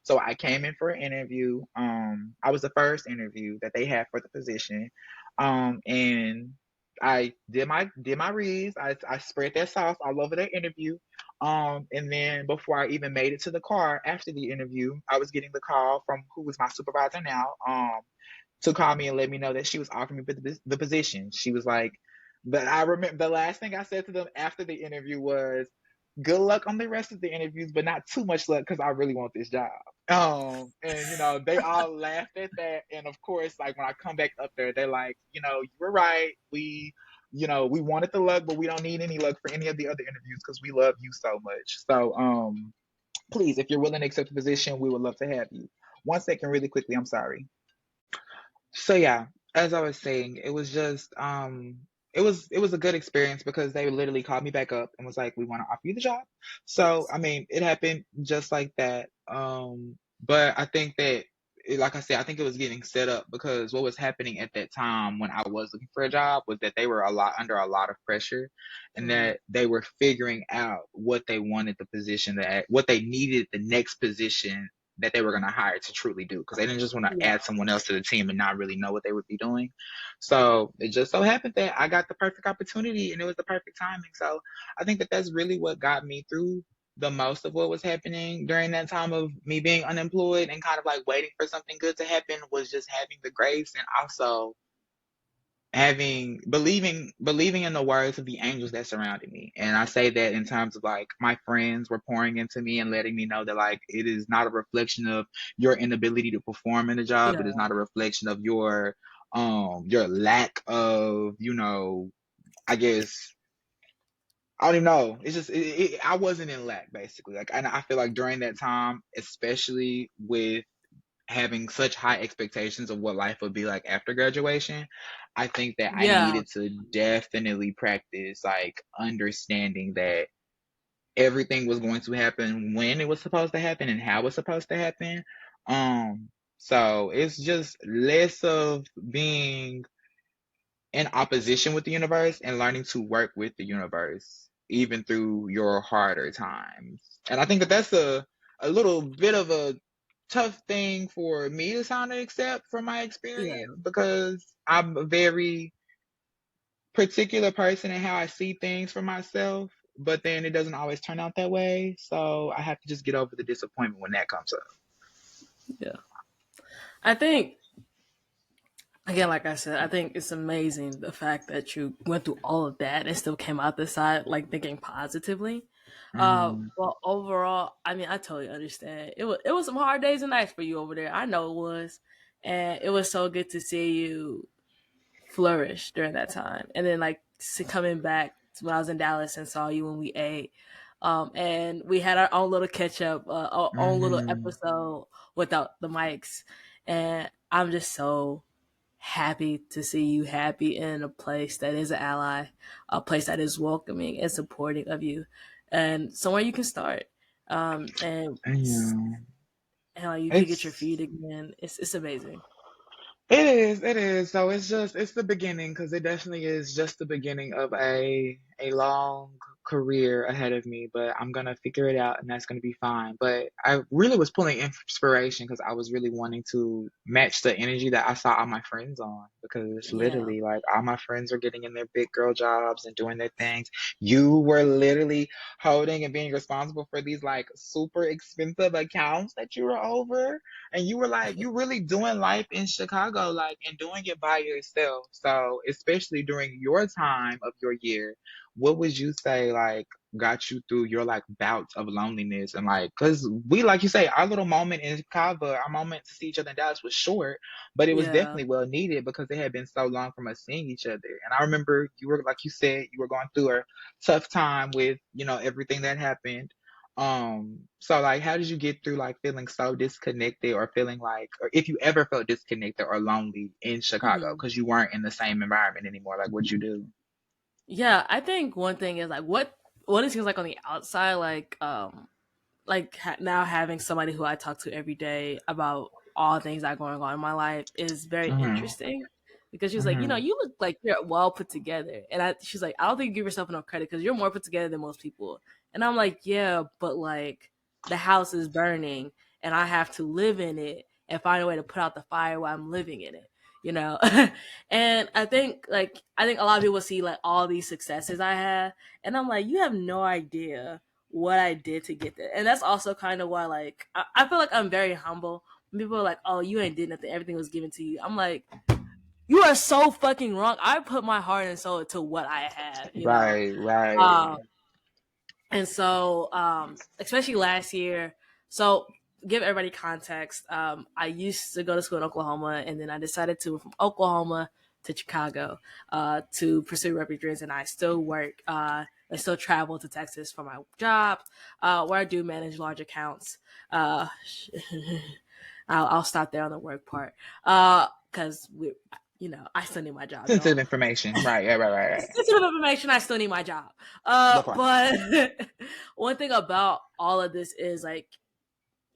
So I came in for an interview. I was the first interview that they had for the position. And I did my reads. I spread that sauce all over their interview. And then before I even made it to the car after the interview, I was getting the call from who was my supervisor now, to call me and let me know that she was offering me the position. She was like, but I remember the last thing I said to them after the interview was, good luck on the rest of the interviews, but not too much luck because I really want this job. And they all laughed at that. And of course, like when I come back up there, they're like, you were right. We wanted the luck, but we don't need any luck for any of the other interviews because we love you so much. So, please, if you're willing to accept the position, we would love to have you. One second, really quickly. I'm sorry. So yeah, as I was saying, it was just it was a good experience because they literally called me back up and was like, "We want to offer you the job." So Yes. I mean, it happened just like that. But I think that, like I said, I think it was getting set up because what was happening at that time when I was looking for a job was that they were under a lot of pressure, and Mm. that they were figuring out what they wanted the position that what they needed the next position that they were going to hire to truly do because they didn't just want to Yeah. add someone else to the team and not really know what they would be doing. So it just so happened that I got the perfect opportunity and it was the perfect timing. So I think that that's really what got me through the most of what was happening during that time of me being unemployed and kind of like waiting for something good to happen was just having the grace and also having believing in the words of the angels that surrounded me. And I say that in terms of like my friends were pouring into me and letting me know that like it is not a reflection of your inability to perform in the job. Yeah. It is not a reflection of your your lack of, I guess, I don't even know. It's just I wasn't in lack basically. Like, and I feel like during that time, especially with having such high expectations of what life would be like after graduation, I think that I Yeah, needed to definitely practice like understanding that everything was going to happen when it was supposed to happen and how it was supposed to happen. Um, so it's just less of being in opposition with the universe and learning to work with the universe even through your harder times. And I think that that's a little bit of a tough thing for me to kind of accept from my yeah, experience because I'm a very particular person in how I see things for myself, but then it doesn't always turn out that way. So I have to just get over the disappointment when that comes up. yeah. I think again, like I said, I think it's amazing the fact that you went through all of that and still came out this side like thinking positively. Mm, But overall, I mean, I totally understand. It was some hard days and nights for you over there. I know it was, and it was so good to see you flourish during that time. And then like coming back when I was in Dallas and saw you when we ate. And we had our own little catch up, our own little hmm. episode without the mics. And I'm just so happy to see you happy in a place that is an ally, a place that is welcoming and supporting of you, and somewhere you can start. And Yeah. and you can get your feet It's again. It's amazing. It is, it is. So it's the beginning because it definitely is just the beginning of a long career ahead of me, but I'm gonna figure it out and that's gonna be fine. But I really was pulling inspiration because I was really wanting to match the energy that I saw all my friends on because it's Yeah, literally like all my friends are getting in their big girl jobs and doing their things. You were literally holding and being responsible for these like super expensive accounts that you were over and you were like, you really doing life in Chicago, like, and doing it by yourself. So, especially during your time of your year, what would you say, like, got you through your, like, bouts of loneliness? And, like, because we, like you say, our little moment in Chicago, our moment to see each other in Dallas was short, but it was yeah. definitely well needed because it had been so long from us seeing each other. And I remember you were, like you said, you were going through a tough time with, everything that happened. So like how did you get through like feeling so disconnected or feeling like or if you ever felt disconnected or lonely in Chicago Mhm. because you weren't in the same environment anymore? Like what'd you do? Yeah, I think one thing is like what it seems like on the outside, like now having somebody who I talk to every day about all things that are going on in my life is very Mm-hmm. interesting because she's like, Mm-hmm. you look like you're well put together, and she's like, I don't think you give yourself enough credit because you're more put together than most people, and I'm like, yeah, but like the house is burning and I have to live in it and find a way to put out the fire while I'm living in it. You know, and I think a lot of people see like all these successes I have, and I'm like, you have no idea what I did to get there. And that's also kind of why, like, I feel like I'm very humble. When people are like, oh, you ain't did nothing, everything was given to you. I'm like, you are so fucking wrong. I put my heart and soul into what I have, you know? Right, right. Um, and so, especially last year, so give everybody context. I used to go to school in Oklahoma, and then I decided to move from Oklahoma to Chicago to pursue rep dreams, and I still work. I still travel to Texas for my job, where I do manage large accounts. Uh, I'll stop there on the work part because I still need my job, Sensitive y'all. information. Right, yeah, right, right, right. Sensitive information, I still need my job. That part. But one thing about all of this is like,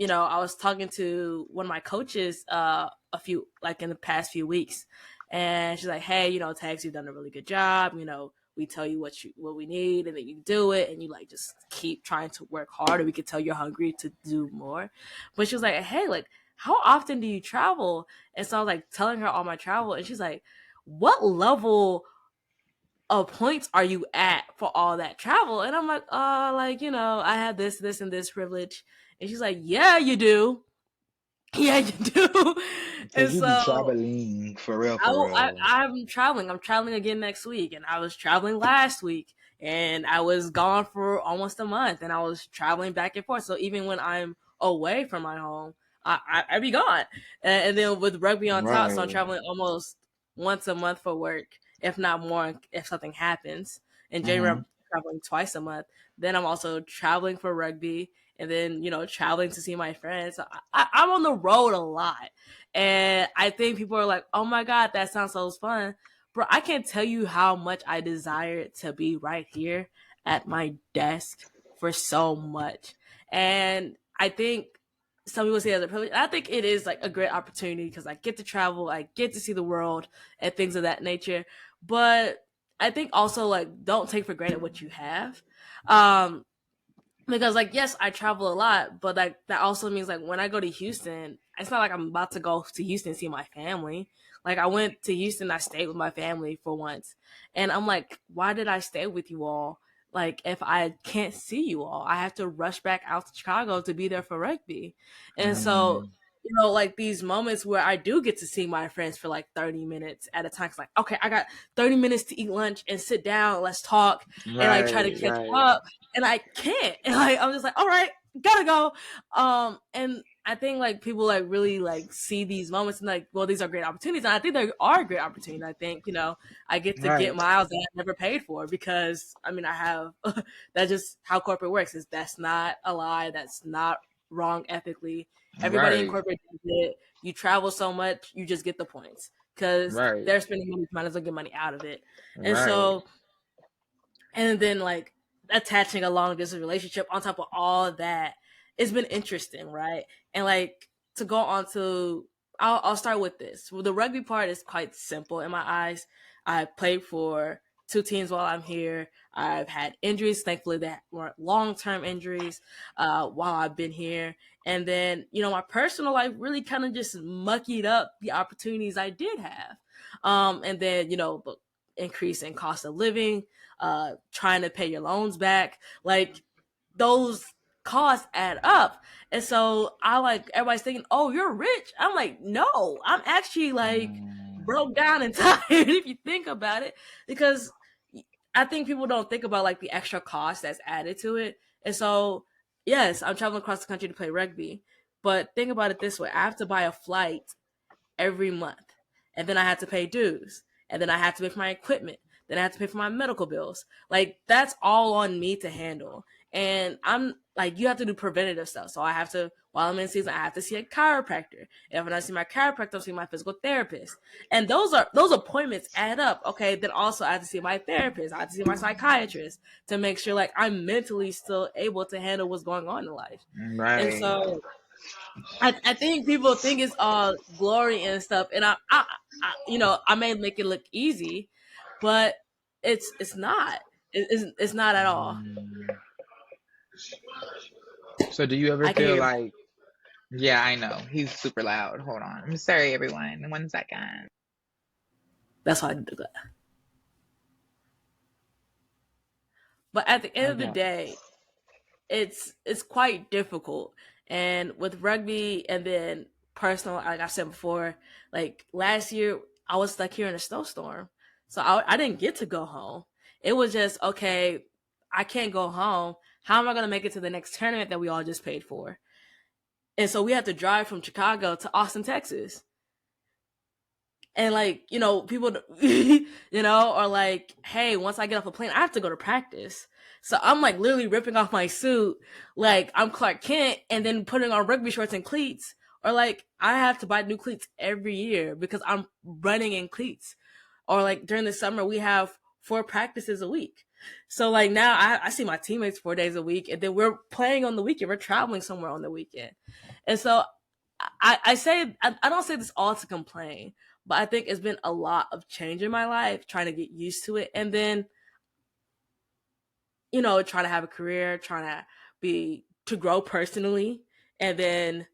I was talking to one of my coaches in the past few weeks, and she's like, hey, Tags, you've done a really good job. We tell you what we need, and then you do it, and you like just keep trying to work harder. We could tell you're hungry to do more. But she was like, hey, like, how often do you travel? And so I was like telling her all my travel, and she's like, what level of points are you at for all that travel? And I'm like, I have this, and this privilege. And she's like, yeah, you do. Yeah, you do. Cause And you be so traveling for real. I'm traveling. I'm traveling again next week, and I was traveling last week, and I was gone for almost a month, and I was traveling back and forth. So even when I'm away from my home, I be gone. And then with rugby on top, so I'm Right. traveling almost once a month for work, if not more, if something happens. In January, Mm-hmm. I'm traveling twice a month. Then I'm also traveling for rugby, and then traveling to see my friends. So I'm on the road a lot, and I think people are like, "Oh my god, that sounds so fun." Bro, I can't tell you how much I desire to be right here at my desk for so much. And I think some people say it's a privilege. I think it is like a great opportunity because I get to travel, I get to see the world and things of that nature. But I think also like don't take for granted what you have. Um, because like yes, I travel a lot, but like that also means like when I go to Houston, it's not like I'm about to go to Houston and see my family. Like I went to Houston, I stayed with my family for once, and I'm like, why did I stay with you all? Like if I can't see you all, I have to rush back out to Chicago to be there for rugby, and so Mm, like these moments where I do get to see my friends for like 30 minutes at a time. It's like, okay, I got 30 minutes to eat lunch and sit down, let's talk and like try to right, catch right, up and I can't. And like I'm just like, all right, gotta go. And I think like people like really like see these moments and like, well, these are great opportunities. And I think they are great opportunities. I think, I get to get right, miles that I never paid for because I mean I have that's just how corporate works. Is that's not a lie. That's not wrong ethically. Everybody in right, corporate does it. You travel so much, you just get the points because right, they're spending money, might as well get money out of it. And right, so and then like attaching a long distance relationship on top of all of that, it's been interesting, right? And like to go on to, I'll start with this. Well, the rugby part is quite simple in my eyes. I played for two teams while I'm here. I've had injuries, thankfully that weren't long term injuries while I've been here. And then my personal life really kind of just muckied up the opportunities I did have. And then the increase in cost of living, trying to pay your loans back, like those costs add up. And so I like everybody's thinking, oh, you're rich. I'm like, no, I'm actually like mm, broke down and tired if you think about it, because I think people don't think about like the extra cost that's added to it. And so, yes, I'm traveling across the country to play rugby, but think about it this way: I have to buy a flight every month. And then I had to pay dues. And then I had to pay for my equipment. Then I had to pay for my medical bills. Like that's all on me to handle. And I'm like, you have to do preventative stuff. So I have to, while I'm in season, I have to see a chiropractor. If I see my chiropractor, I'll see my physical therapist. And those appointments add up. Okay. Then also I have to see my therapist. I have to see my psychiatrist to make sure like I'm mentally still able to handle what's going on in life. And right, so I think people think it's all glory and stuff, and I may make it look easy, but it's not. It's not at all. mm. So do you ever I can feel hear. like, yeah, I know, he's super loud. Hold on. I'm sorry, everyone. 1 second. That's why I do that. But at the end of the Okay. day, it's quite difficult. And with rugby, and then personal, like I said before, like last year I was stuck here in a snowstorm, so I didn't get to go home. It was just okay. I can't go home. How am I gonna make it to the next tournament that we all just paid for? And so we had to drive from Chicago to Austin, Texas. And like people are like, hey, once I get off a plane I have to go to practice, so I'm like literally ripping off my suit like I'm Clark Kent and then putting on rugby shorts and cleats, or like I have to buy new cleats every year because I'm running in cleats, or like during the summer we have 4 practices a week. So like now I see my teammates 4 days a week, and then we're playing on the weekend, we're traveling somewhere on the weekend. And so I say I don't say this all to complain, but I think it's been a lot of change in my life, trying to get used to it, and then trying to have a career, trying to be to grow personally, and then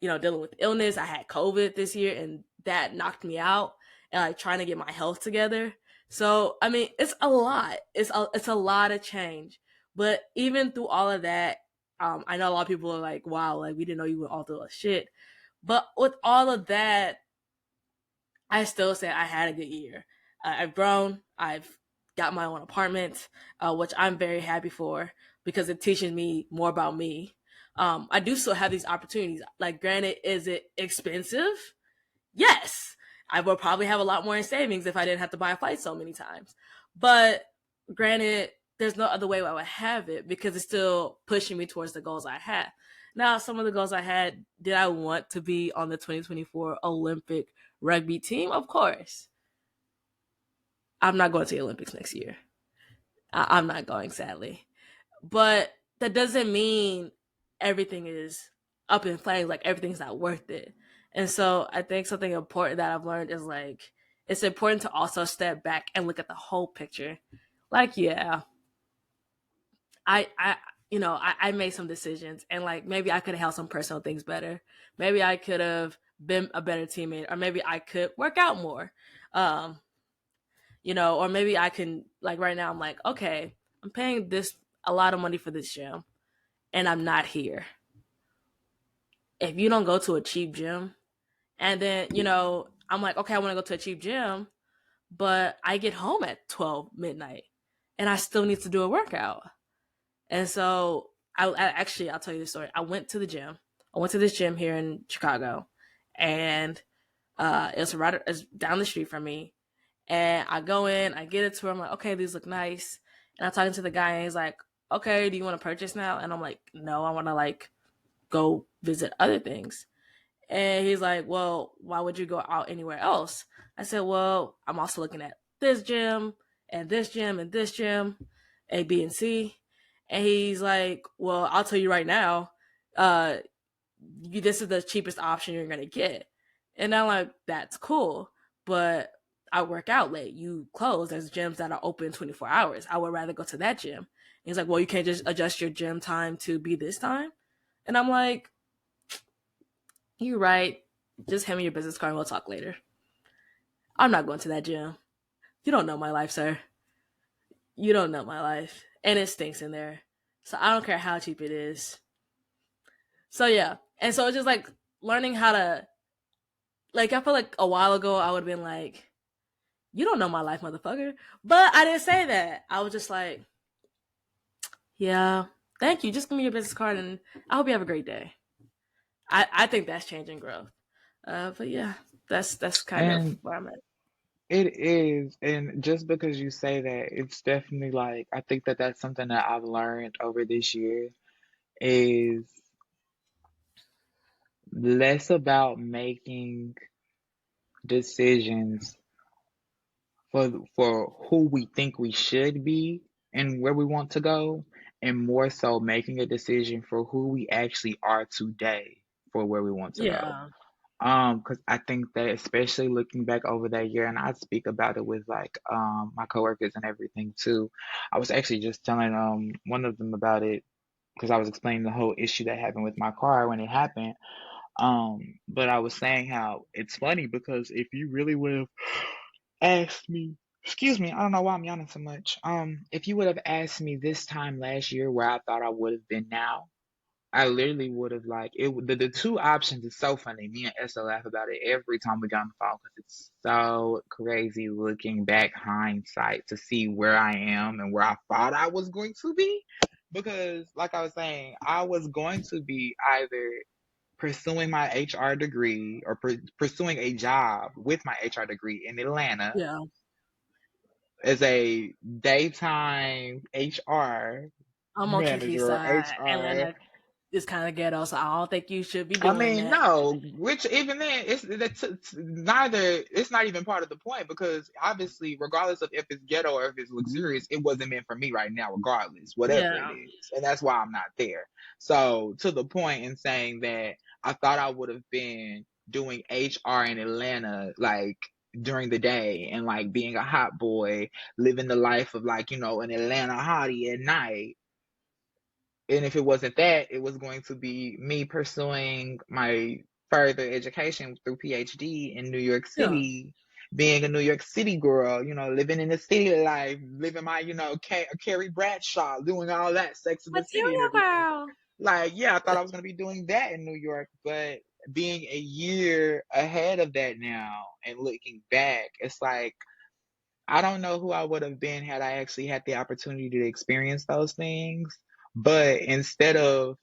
dealing with illness. I had COVID this year, and that knocked me out, and like trying to get my health together. So I mean, it's a lot. It's a lot of change, but even through all of that, I know a lot of people are like, "Wow, like we didn't know you went all through that shit." But with all of that, I still say I had a good year. I've grown. I've got my own apartment, which I'm very happy for because it teaches me more about me. I do still have these opportunities. Like, granted, is it expensive? Yes. I would probably have a lot more in savings if I didn't have to buy a flight so many times. But granted, there's no other way I would have it because it's still pushing me towards the goals I had. Now, some of the goals I had, did I want to be on the 2024 Olympic rugby team? Of course. I'm not going to the Olympics next year. I'm not going, sadly. But that doesn't mean everything is up in flames, like everything's not worth it. And so I think something important that I've learned is like it's important to also step back and look at the whole picture. Like, yeah, I I made some decisions and like maybe I could have held some personal things better. Maybe I could have been a better teammate, or maybe I could work out more. Um, or maybe I can like right now I'm like, okay, I'm paying this a lot of money for this gym and I'm not here. If you don't go to a cheap gym and then, I'm like, okay, I want to go to a cheap gym, but I get home at 12 midnight and I still need to do a workout. And so I'll tell you the story. I went to the gym. I went to this gym here in Chicago and it's down the street from me. And I go in, I get a tour. I'm like, okay, these look nice. And I'm talking to the guy, and he's like, okay, do you want to purchase now? And I'm like, no, I want to like go visit other things. And he's like, well, why would you go out anywhere else? I said, well, I'm also looking at this gym and this gym and this gym, A, B, and C. And he's like, well, I'll tell you right now, uh, this is the cheapest option you're going to get. And I'm like, that's cool. But I work out late. You close. There's gyms that are open 24 hours. I would rather go to that gym. And he's like, well, you can't just adjust your gym time to be this time. And I'm like, you're right. Just hand me your business card and we'll talk later. I'm not going to that gym. You don't know my life, sir. You don't know my life. And it stinks in there. So I don't care how cheap it is. So yeah. And so it's just like learning how to, like, I feel like a while ago I would have been like, you don't know my life, motherfucker. But I didn't say that. I was just like, yeah, thank you. Just give me your business card and I hope you have a great day. I think that's changing growth. But yeah, that's kind of And where I'm at. it is, and just because you say that, it's definitely like I think that that's something that I've learned over this year is less about making decisions for who we think we should be and where we want to go, and more so making a decision for who we actually are today for where we want to go. Yeah, Because I think that especially looking back over that year, and I speak about it with like my coworkers and everything too. I was actually just telling one of them about it because I was explaining the whole issue that happened with my car when it happened. But I was saying how it's funny because if you really would have asked me, excuse me, I don't know why I'm yawning so much. If you would have asked me this time last year where I thought I would have been now, I literally would have like it. The two options is so funny. Me and Esther laugh about it every time we get on the phone because it's so crazy looking back hindsight to see where I am and where I thought I was going to be. Because, like I was saying, I was going to be either pursuing my HR degree or pursuing a job with my HR degree in Atlanta yeah. as a daytime HR I'm on Kiki manager or side. HR. Atlanta is kind of ghetto, so I don't think you should be I doing mean, that. no, which even then, it's neither, it's not even part of the point because obviously, regardless of if it's ghetto or if it's luxurious, it wasn't meant for me right now, regardless, whatever it Yeah, is. And that's why I'm not there. So, to the point in saying that I thought I would have been doing HR in Atlanta, like during the day and like being a hot boy, living the life of like, an Atlanta hottie at night, and if it wasn't that, it was going to be me pursuing my further education through PhD in New York yeah. City, being a New York City girl, living in the city life, living my, Carrie Bradshaw, doing all that, Sex in the City and Material everything. girl. Like, yeah, I thought I was going to be doing that in New York, but being a year ahead of that now and looking back, it's like, I don't know who I would have been had I actually had the opportunity to experience those things. But instead of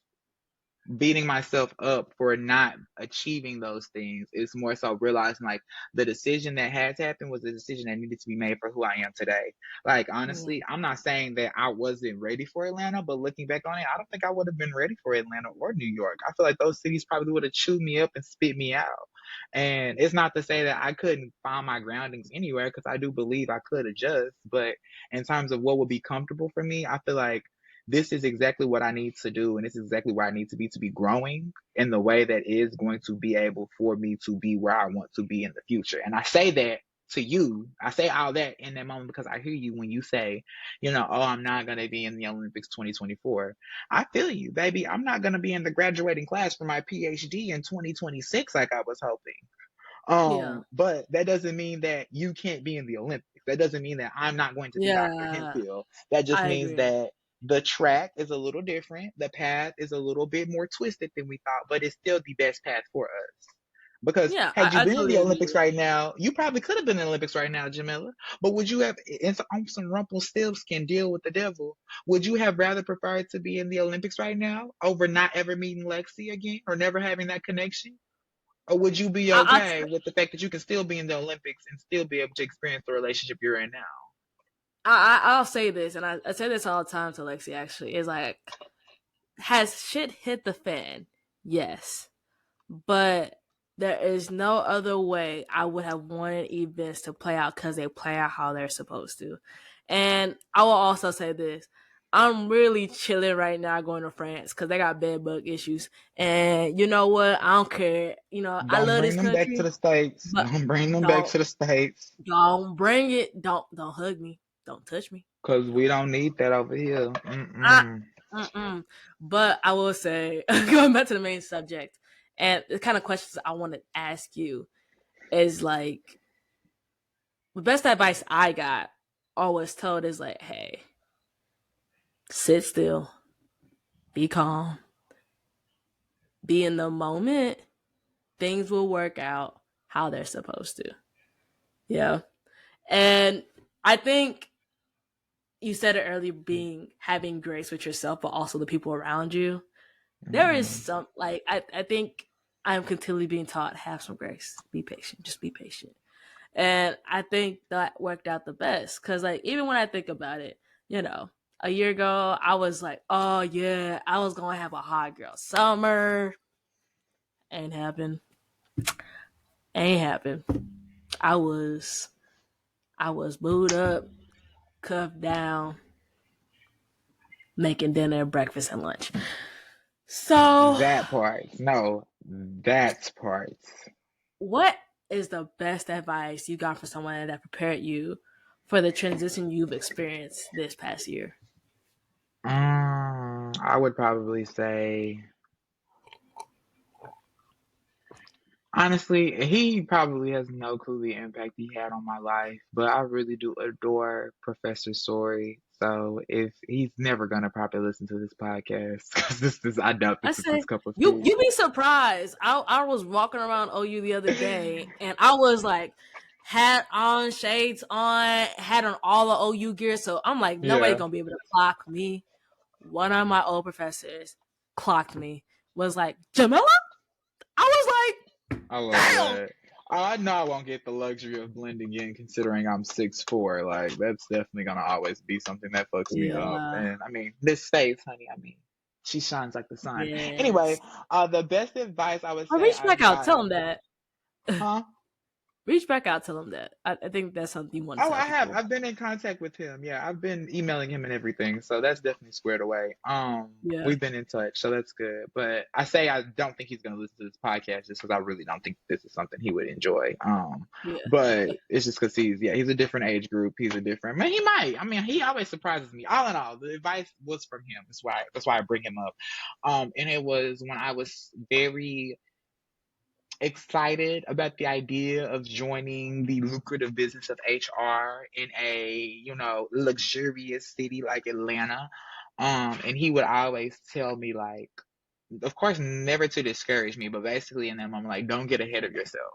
beating myself up for not achieving those things. It's more so realizing like the decision that has happened was the decision that needed to be made for who I am today. Like Yeah. honestly, I'm not saying that I wasn't ready for Atlanta, but looking back on it, I don't think I would have been ready for Atlanta or New York. I feel like those cities probably would have chewed me up and spit me out. And it's not to say that I couldn't find my groundings anywhere, because I do believe I could adjust. But in terms of what would be comfortable for me, I feel like this is exactly what I need to do, and this is exactly where I need to be growing in the way that is going to be able for me to be where I want to be in the future. And I say that to you, I say all that in that moment because I hear you when you say, oh, I'm not going to be in the Olympics 2024. I feel you, baby. I'm not going to be in the graduating class for my PhD in 2026 like I was hoping. Yeah. But that doesn't mean that you can't be in the Olympics. That doesn't mean that I'm not going to be Dr. Yeah. Hemphill. That just I means agree. that the track is a little different. The path is a little bit more twisted than we thought, but it's still the best path for us. Because Yeah, had you I been in totally the agree Olympics with right you. now, you probably could have been in the Olympics right now, Jamila. But would you have, on some Rumpelstiltskin deal with the devil, would you have rather preferred to be in the Olympics right now over not ever meeting Lexi again or never having that connection? Or would you be I, okay with the fact that you can still be in the Olympics and still be able to experience the relationship you're in now? I'll say this, and I say this all the time to Lexi. Actually, is like, has shit hit the fan? Yes, but there is no other way I would have wanted events to play out because they play out how they're supposed to. And I will also say this. I'm really chilling right now going to France because they got bed bug issues. And you know what? I don't care. I Don't love bring this them back to country, the States. but Don't bring them back don't to the States. don't bring it. Don't hug me. Don't touch me. Because we don't need that over here. I, Mm-mm. mm-mm. But I will say, going back to the main subject, and the kind of questions I want to ask you is like, the best advice I got or was told is like, hey, sit still, be calm, be in the moment. Things will work out how they're supposed to. Yeah. And I think you said it earlier, being having grace with yourself, but also the people around you. There is Mm-mm. some like I think I'm continually being taught have some grace, be patient, just be patient. And I think that worked out the best because, like, even when I think about it, you know, a year ago, I was like, oh, yeah, I was going to have a hot girl summer. Ain't happened. Ain't happened. I was, I was booed up, cuffed down, making dinner, breakfast, and lunch. So, That part. No, that part. what is the best advice you got for someone that prepared you for the transition you've experienced this past year? I would probably say, honestly, he probably has no clue the impact he had on my life, but I really do adore Professor Story. So if he's never gonna probably listen to this podcast, because I doubt I this is his said, cup of you tea. you be surprised. I was walking around OU the other day, and I was like, hat on, shades on, had on all the OU gear. So I'm like, nobody Yeah, gonna be able to clock me. One of my old professors clocked me. Was like, Jamila. I was I like, love damn. that. I know I won't get the luxury of blending in considering I'm 6'4". Like that's definitely gonna always be something that fucks me up. Yeah. And I mean, this stays, honey. I mean, she shines like the sun. Yes. Anyway, the best advice I would I say reached back I've out. Tell him gotten, that. huh? Reach back out. Tell him that. I think that's something you want to Oh, tell I have. people. I've been in contact with him. Yeah, I've been emailing him and everything. So that's definitely squared away. Yeah. We've been in touch, so that's good. But I say I don't think he's gonna listen to this podcast just because I really don't think this is something he would enjoy. Yeah. But it's just because he's a different age group. He's a different man. He might. I mean, he always surprises me. All in all, the advice was from him. That's why I bring him up. And it was when I was very excited about the idea of joining the lucrative business of HR in a, luxurious city like Atlanta. And he would always tell me like, of course, never to discourage me, but basically in that moment, like, don't get ahead of yourself.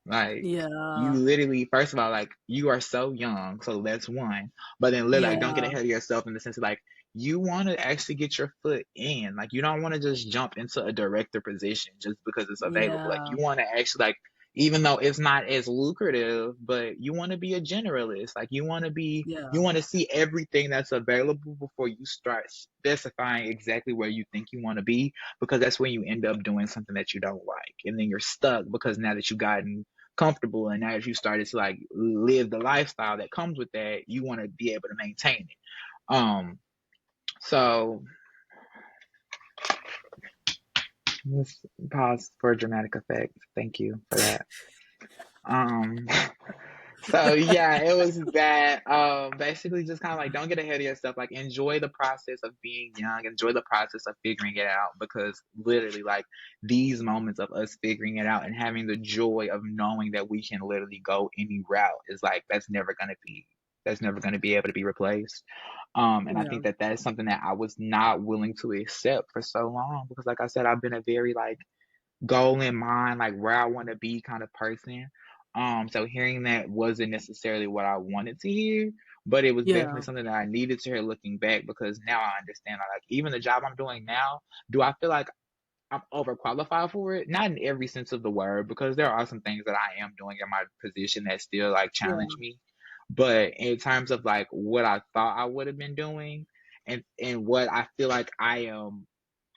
Like, you Yeah. literally, first of all, like, you are so young, so that's one. But then literally, like, don't get Yeah. ahead of yourself in the sense of like, you want to actually get your foot in. Like, you don't want to just jump into a director position just because it's available. Like, Yeah. you want to actually, like, even though it's not as lucrative, but you want to be a generalist. Like, you Yeah. want to see everything that's available before you start specifying exactly where you think you want to be, because that's when you end up doing something that you don't like. And then you're stuck because now that you've gotten comfortable and now that you started to like live the lifestyle that comes with that, you want to be able to maintain it. So let's pause for dramatic effect. Thank you for that. Um, so yeah, it was that. Basically just kind of like don't get ahead of yourself. Like enjoy the process of being young. Enjoy the process of figuring it out, because literally, like these moments of us figuring it out and having the joy of knowing that we can literally go any route is like that's never gonna be able to be replaced. And I Yeah. think that that is something that I was not willing to accept for so long, because like I said, I've been a very like goal in mind, like where I want to be kind of person. So hearing that wasn't necessarily what I wanted to hear, but it was definitely Yeah. something that I needed to hear looking back, because now I understand like even the job I'm doing now, do I feel like I'm overqualified for it? Not in every sense of the word, because there are some things that I am doing in my position that still like challenge Yeah. me. But in terms of like what I thought I would have been doing and what I feel like I am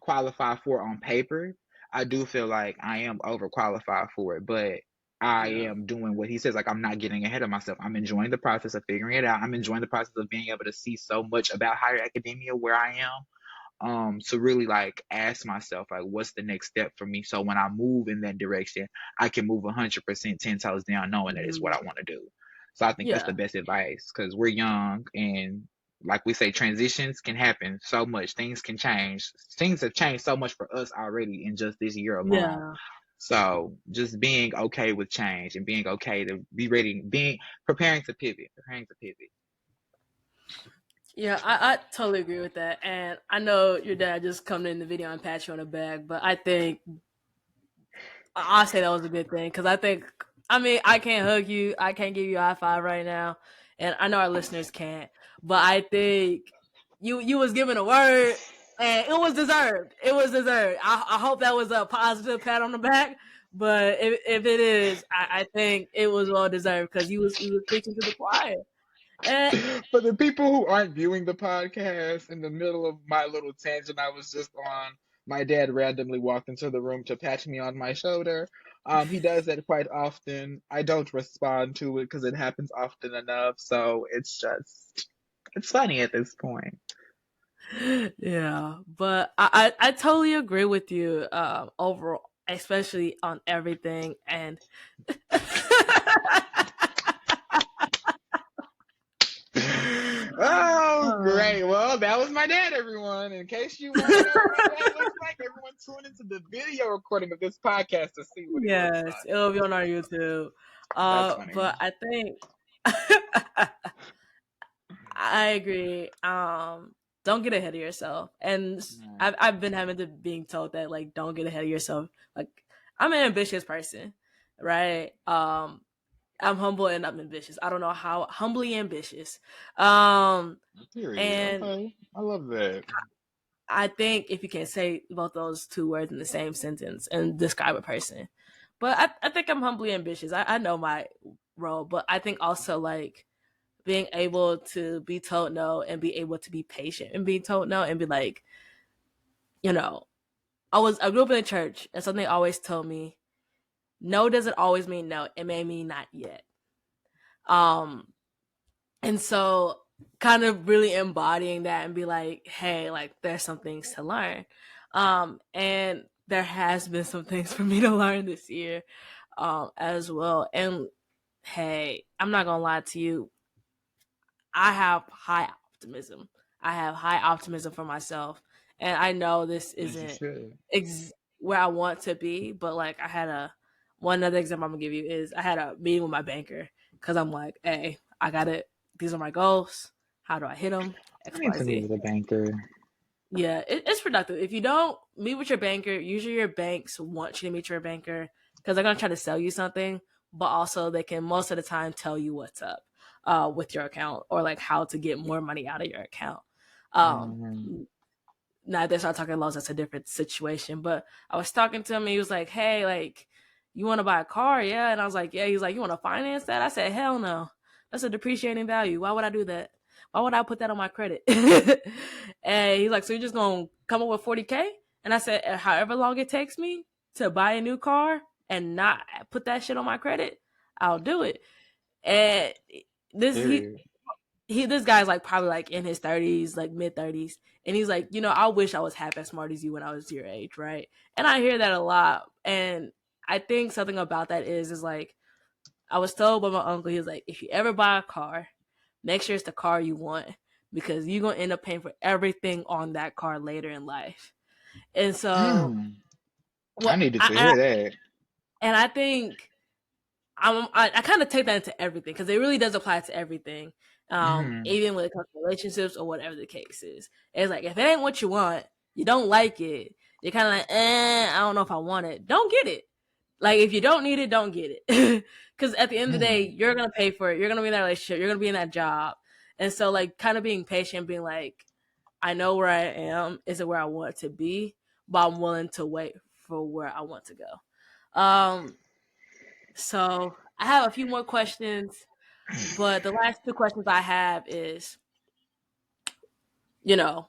qualified for on paper, I do feel like I am overqualified for it. But I Yeah. am doing what he says. Like I'm not getting ahead of myself. I'm enjoying the process of figuring it out. I'm enjoying the process of being able to see so much about higher academia where I am, to really like ask myself like what's the next step for me, so when I move in that direction I can move 100% 10 toes down knowing that it's what Mhm. I want to do. So I think that's the Yeah. best advice, because we're young, and like we say, transitions can happen so much, things can change, things have changed so much for us already in just this year alone. Yeah. So just being okay with change and being okay to be ready, being preparing to pivot. Yeah, I totally agree with that. And I know your dad just come in the video and pat you on the back, but I think I'll say that was a good thing because I think, I mean, I can't hug you, I can't give you a high five right now, and I know our listeners can't, but I think you was given a word and it was deserved. It was deserved. I hope that was a positive pat on the back, but if it is, I think it was well deserved because you was preaching to the choir. And For the people who aren't viewing the podcast, in the middle of my little tangent I was just on, my dad randomly walked into the room to pat me on my shoulder. He does that quite often. I don't respond to it because it happens often enough. So it's funny at this point. yeah, but I totally agree with you overall, especially on everything. And Oh, um, great. Well, that was my dad, everyone. In case you want to know what my dad looks like, everyone tune into the video recording of this podcast to see what he looks yes, it'll be on our YouTube. like. That's funny. But I think I agree. Don't get ahead of yourself. And Right. I've been having to being told that like don't get ahead of yourself. Like I'm an ambitious person, right? I'm humble and I'm ambitious. I don't know how humbly ambitious. Um, Period. and Okay. I love that. I think if you can say both those two words in the same sentence and describe a person, but I think I'm humbly ambitious. I know my role, but I think also like being able to be told no and be able to be patient and be told no and be like, you know, I grew up in a church and something they always told me, no doesn't always mean no. It may mean not yet. Um, And so kind of really embodying that and be like, hey, like there's some things to learn. And there has been some things for me to learn this year as well. And hey, I'm not gonna lie to you, I have high optimism. I have high optimism for myself. And I know this As you isn't should. where I want to be, but like I had one other example I'm gonna give you is I had a meeting with my banker because I'm like, hey, I got it. These are my goals. How do I hit them? I X, need Y, to meet Z. with a banker. Yeah, it's productive. If you don't meet with your banker, usually your banks want you to meet your banker because they're gonna try to sell you something, but also they can most of the time tell you what's up with your account or like how to get more money out of your account. Um, Mm-hmm. Now they start talking loans, that's a different situation. But I was talking to him, and he was like, "Hey, like, you want to buy a car? Yeah." And I was like, "Yeah." He's like, "You want to finance that?" I said, "Hell no. That's a depreciating value. Why would I do that? Why would I put that on my credit?" And he's like, "So you're just gonna come up with 40K?" And I said, "However long it takes me to buy a new car and not put that shit on my credit, I'll do it." And this he Period. he this guy's like probably like in his 30s, like mid 30s, and he's like, I wish I was half as smart as you when I was your age, right? And I hear that a lot, and I think something about that is like, I was told by my uncle, he was like, if you ever buy a car, make sure it's the car you want, because you're gonna end up paying for everything on that car later in life. And so, Mm. I what needed to I hear that. and I think I kind of take that into everything, because it really does apply to everything. Mm-hmm. Even when it comes to relationships or whatever the case is. It's like, if it ain't what you want, you don't like it, you're kind of like, I don't know if I want it. Don't get it. Like, if you don't need it, don't get it. Because at the end of the day, Mm. you're gonna pay for it. You're gonna be in that relationship. You're gonna be in that job. And so, like, kind of being patient, being like, I know where I am. Is it where I want to be? But I'm willing to wait for where I want to go. So I have a few more questions, but the last two questions I have is, you know,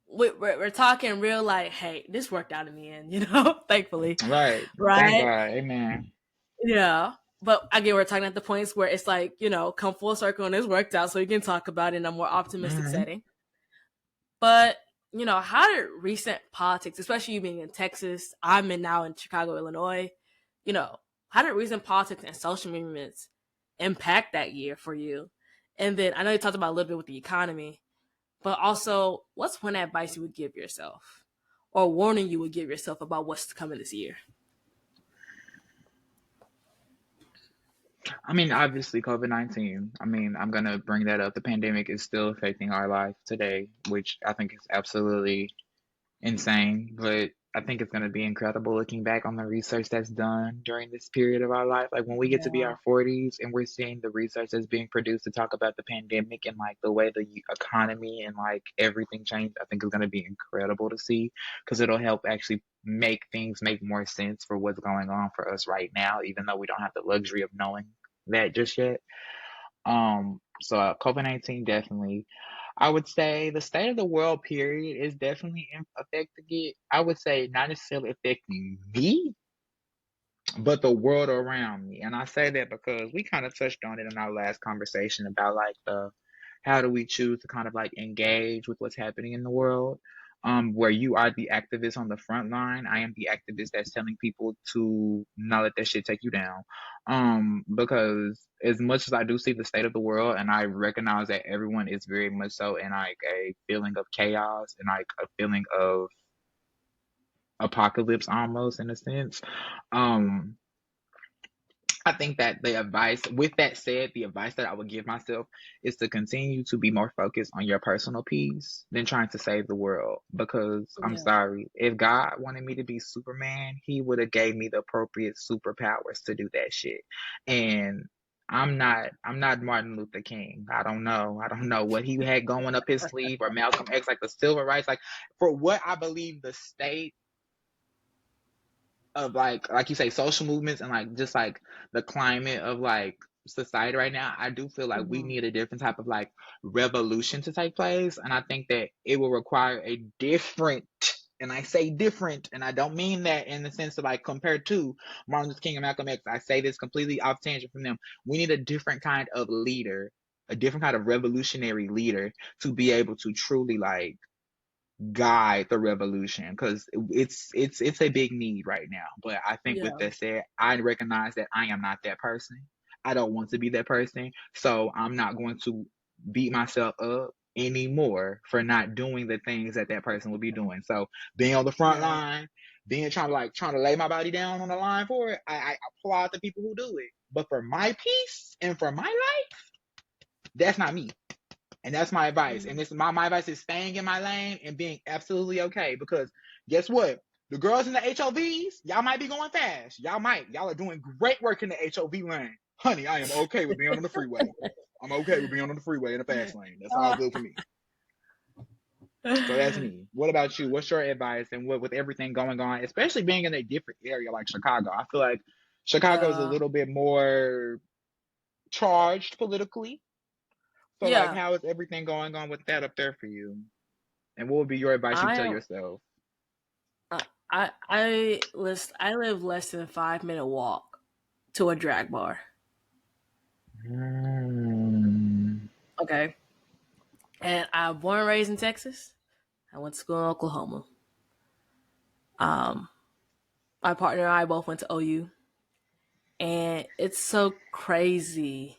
we're talking real, like, hey, this worked out in the end, thankfully, Right. Thank right? God. Amen. Yeah. But again, we're talking at the points where it's like, come full circle and it's worked out, so you can talk about it in a more optimistic Mm-hmm. setting. But, how did recent politics, especially you being in Texas, now in Chicago, Illinois, you know, how did recent politics and social movements impact that year for you? And then I know you talked about a little bit with the economy, but also, what's one advice you would give yourself, or warning you would give yourself about what's coming this year? I mean, obviously, COVID-19. I mean, I'm going to bring that up. The pandemic is still affecting our life today, which I think is absolutely insane, but I think it's going to be incredible looking back on the research that's done during this period of our life. Like when we get to be Yeah, our 40s and we're seeing the research that's being produced to talk about the pandemic and like the way the economy and like everything changed, I think it's going to be incredible to see because it'll help actually make things make more sense for what's going on for us right now, even though we don't have the luxury of knowing that just yet. So COVID-19 definitely. I would say the state of the world period is definitely affecting it. I would say not necessarily affecting me, but the world around me. And I say that because we kind of touched on it in our last conversation about like the how do we choose to kind of like engage with what's happening in the world. Where you are the activist on the front line, I am the activist that's telling people to not let that shit take you down. Because as much as I do see the state of the world and I recognize that everyone is very much so in like a feeling of chaos and like a feeling of apocalypse almost in a sense. Um, I think that the advice, with that said, the advice that I would give myself is to continue to be more focused on your personal peace than trying to save the world. Because I'm yeah, sorry, if God wanted me to be Superman, He would have gave me the appropriate superpowers to do that shit. And I'm not Martin Luther King. I don't know what he had going up his sleeve or Malcolm X, like the civil rights. Like for what I believe the state of like you say social movements and like just like the climate of like society right now, I do feel like we hmm, need a different type of like revolution to take place, and I think that it will require a different, and I say different, and I don't mean that in the sense of like compared to Martin Luther King and Malcolm X. I say this completely off tangent from them. We need a different kind of leader, a different kind of revolutionary leader to be able to truly like guide the revolution because it's a big need right now. But I think with yeah, that said, I recognize that I am not that person. I don't want to be that person, so I'm not going to beat myself up anymore for not doing the things that that person would be doing. So being on the front yeah, line, being trying to lay my body down on the line for it, I applaud the people who do it. But for my peace and for my life, that's not me. And that's my advice. And mhm, this my advice is staying in my lane and being absolutely okay. Because guess what? The girls in the HOVs, y'all might be going fast. Y'all are doing great work in the HOV lane. Honey, I am okay with being on the freeway. I'm okay with being on the freeway in the fast lane. That's all uh, good for me. So that's me. What about you? What's your advice? And what with everything going on, especially being in a different area like Chicago? I feel like Chicago is a uh, little bit more charged politically. So like, yeah, how is everything going on with that up there for you? And what would be your advice you I tell am. yourself? I live less than 5 minute walk to a drag bar. Mm. Okay, and I was born and raised in Texas. I went to school in Oklahoma. Um, my partner and I both went to OU, and it's so crazy.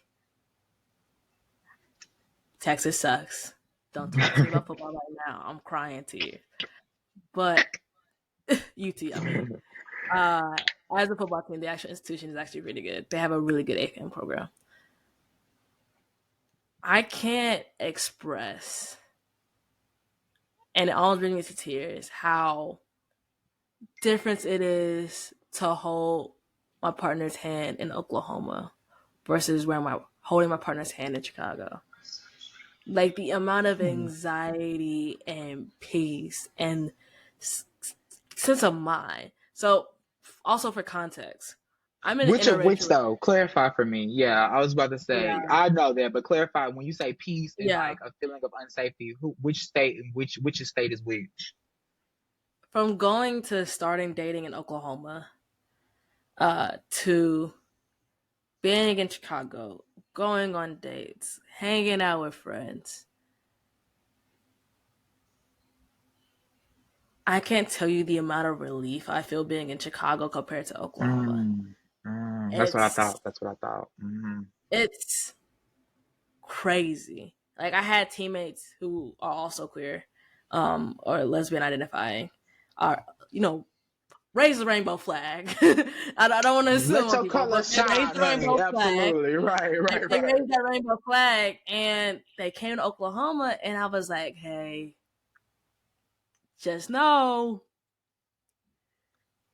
Texas sucks. Don't talk to me about football right now. I'm crying tears. But UT, I mean, uh, as a football team, the actual institution is actually really good. They have a really good AFM program. I can't express, and it almost brings me to tears, how different it is to hold my partner's hand in Oklahoma versus where I'm holding my partner's hand in Chicago. Like the amount of anxiety and peace and sense of mind. So, also for context, I'm in an Which of which interracial. though? Clarify for me. Yeah, I was about to say Yeah, I know that, but clarify when you say peace and yeah. like a feeling of unsafety. Which state and which state is which? From going to starting dating in Oklahoma, to being in Chicago, going on dates, hanging out with friends. I can't tell you the amount of relief I feel being in Chicago compared to Oklahoma. That's what I It's thought. That's what I thought. it's crazy. Like I had teammates who are also queer, or lesbian identifying, are raise the rainbow flag. I don't want to assume Let on your people, but colors they raised shine, the honey. rainbow flag. Absolutely. Right, right, They right. raised that rainbow flag, and they came to Oklahoma, and I was like, "Hey, just know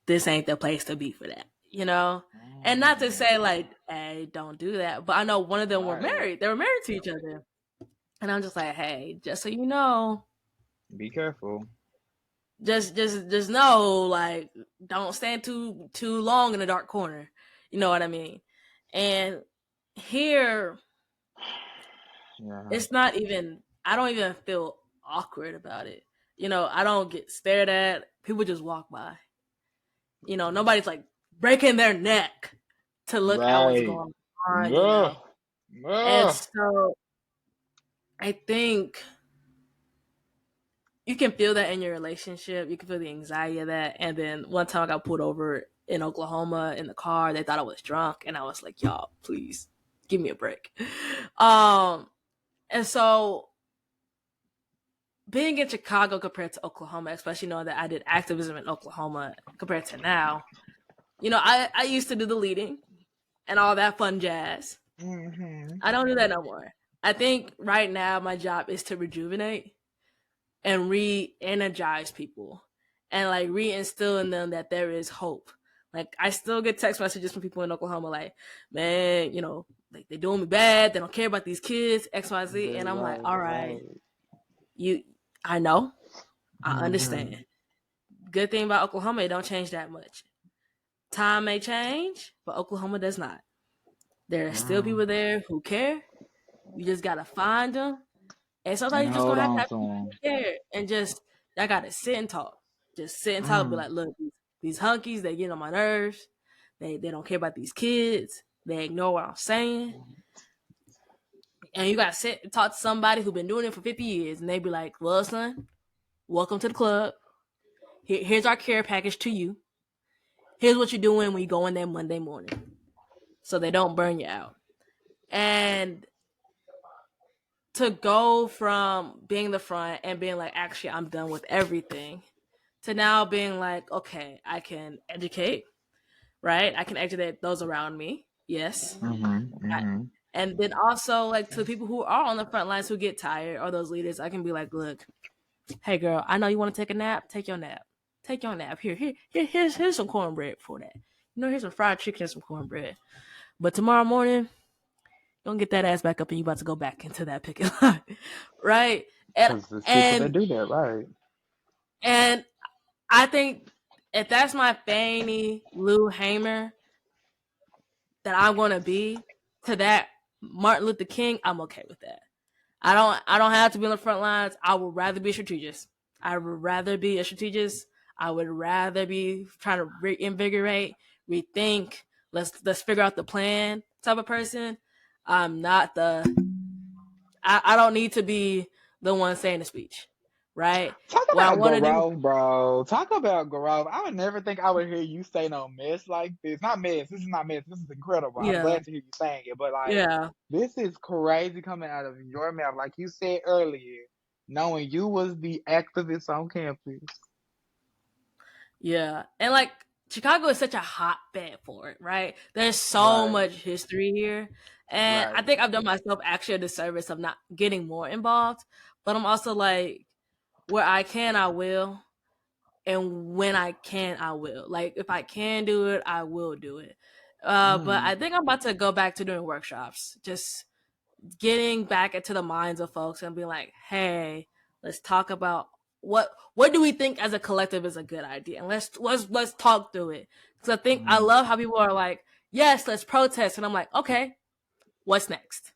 this ain't the place to be for that," you know. And not to say Mm, like, "Hey, don't do that," but I know one of them were right. married. They were married to each other, and I'm just like, "Hey, just so you know." Be careful. Just know, like, don't stand too long in a dark corner. You know what I mean? And here, Yeah. it's not even. I don't even feel awkward about it. I don't get stared at. People just walk by. Nobody's like breaking their neck to look at what's Right. going on. Ugh. And Ugh. so I think you can feel that in your relationship. You can feel the anxiety of that. And then one time I got pulled over in Oklahoma in the car. They thought I was drunk, and I was like, "Y'all, please give me a break." Um, and so being in Chicago compared to Oklahoma, especially knowing that I did activism in Oklahoma compared to now, I used to do the leading and all that fun jazz. Hmm. I don't do that no more. I think right now my job is to rejuvenate and re-energize people and like reinstill in them that there is hope. Like I still get text messages from people in Oklahoma like, man, like they're doing me bad, they don't care about these kids, XYZ. And I'm like, Right, all right, right. you I know, I understand. Hmm. Good thing about Oklahoma, it don't change that much. Time may change, but Oklahoma does not. There are still Mm. people there who care. You just gotta find them. And sometimes And you just hold gonna have to on have to people them. who care and just I gotta sit and talk. Just sit and talk and be Mm. like, look, these hunkies, they get on my nerves. They don't care about these kids. They ignore what I'm saying. And you gotta sit and talk to somebody who been doing it for 50 years and they be like, well, son, welcome to the club. Here's our care package to you. Here's what you're doing when you go in there Monday morning. So they don't burn you out. And to go from being the front and being like, actually, I'm done with everything, to now being like, okay, I can educate, right? I can educate those around me. Yes. Hmm. I, Hmm. and then also, like, to the people who are on the front lines who get tired or those leaders, I can be like, look, hey, girl, I know you want to take a nap. Take your nap. Take your nap. Here's some cornbread for that. Here's some fried chicken and some cornbread. But tomorrow morning, don't get that ass back up and you about to go back into that picket line, right? and Because there's people that and do that, right? and I think if that's my Fannie Lou Hamer that I'm gonna be to that Martin Luther King, I'm okay with that. I don't have to be on the front lines. I would rather be a strategist. I would rather be a strategist. I would rather be trying to reinvigorate, rethink. Let's figure out the plan type of person. I'm not the. I don't need to be the one saying the speech, right? Talk What I about want to do, growth, bro. Talk about growth. I would never think I would hear you say no mess like this. Not mess. This is not mess. This is incredible. I'm yeah, glad to hear you saying it. But like, yeah, this is crazy coming out of your mouth. Like you said earlier, knowing you was the activist on campus. yeah, and like Chicago is such a hotbed for it, right? There's so Right. much history here, and I Right. think I've done myself actually a disservice of not getting more involved. But I'm also like, where I can, I will, and when I can, I will. Like if I can do it, I will do it. But Mm. I think I'm about to go back to doing workshops, just getting back into the minds of folks and being like, hey, let's talk about what do we think as a collective is a good idea, and let's talk through it. Because I think I Mm. love how people are like, yes, let's protest, and I'm like, okay, what's next?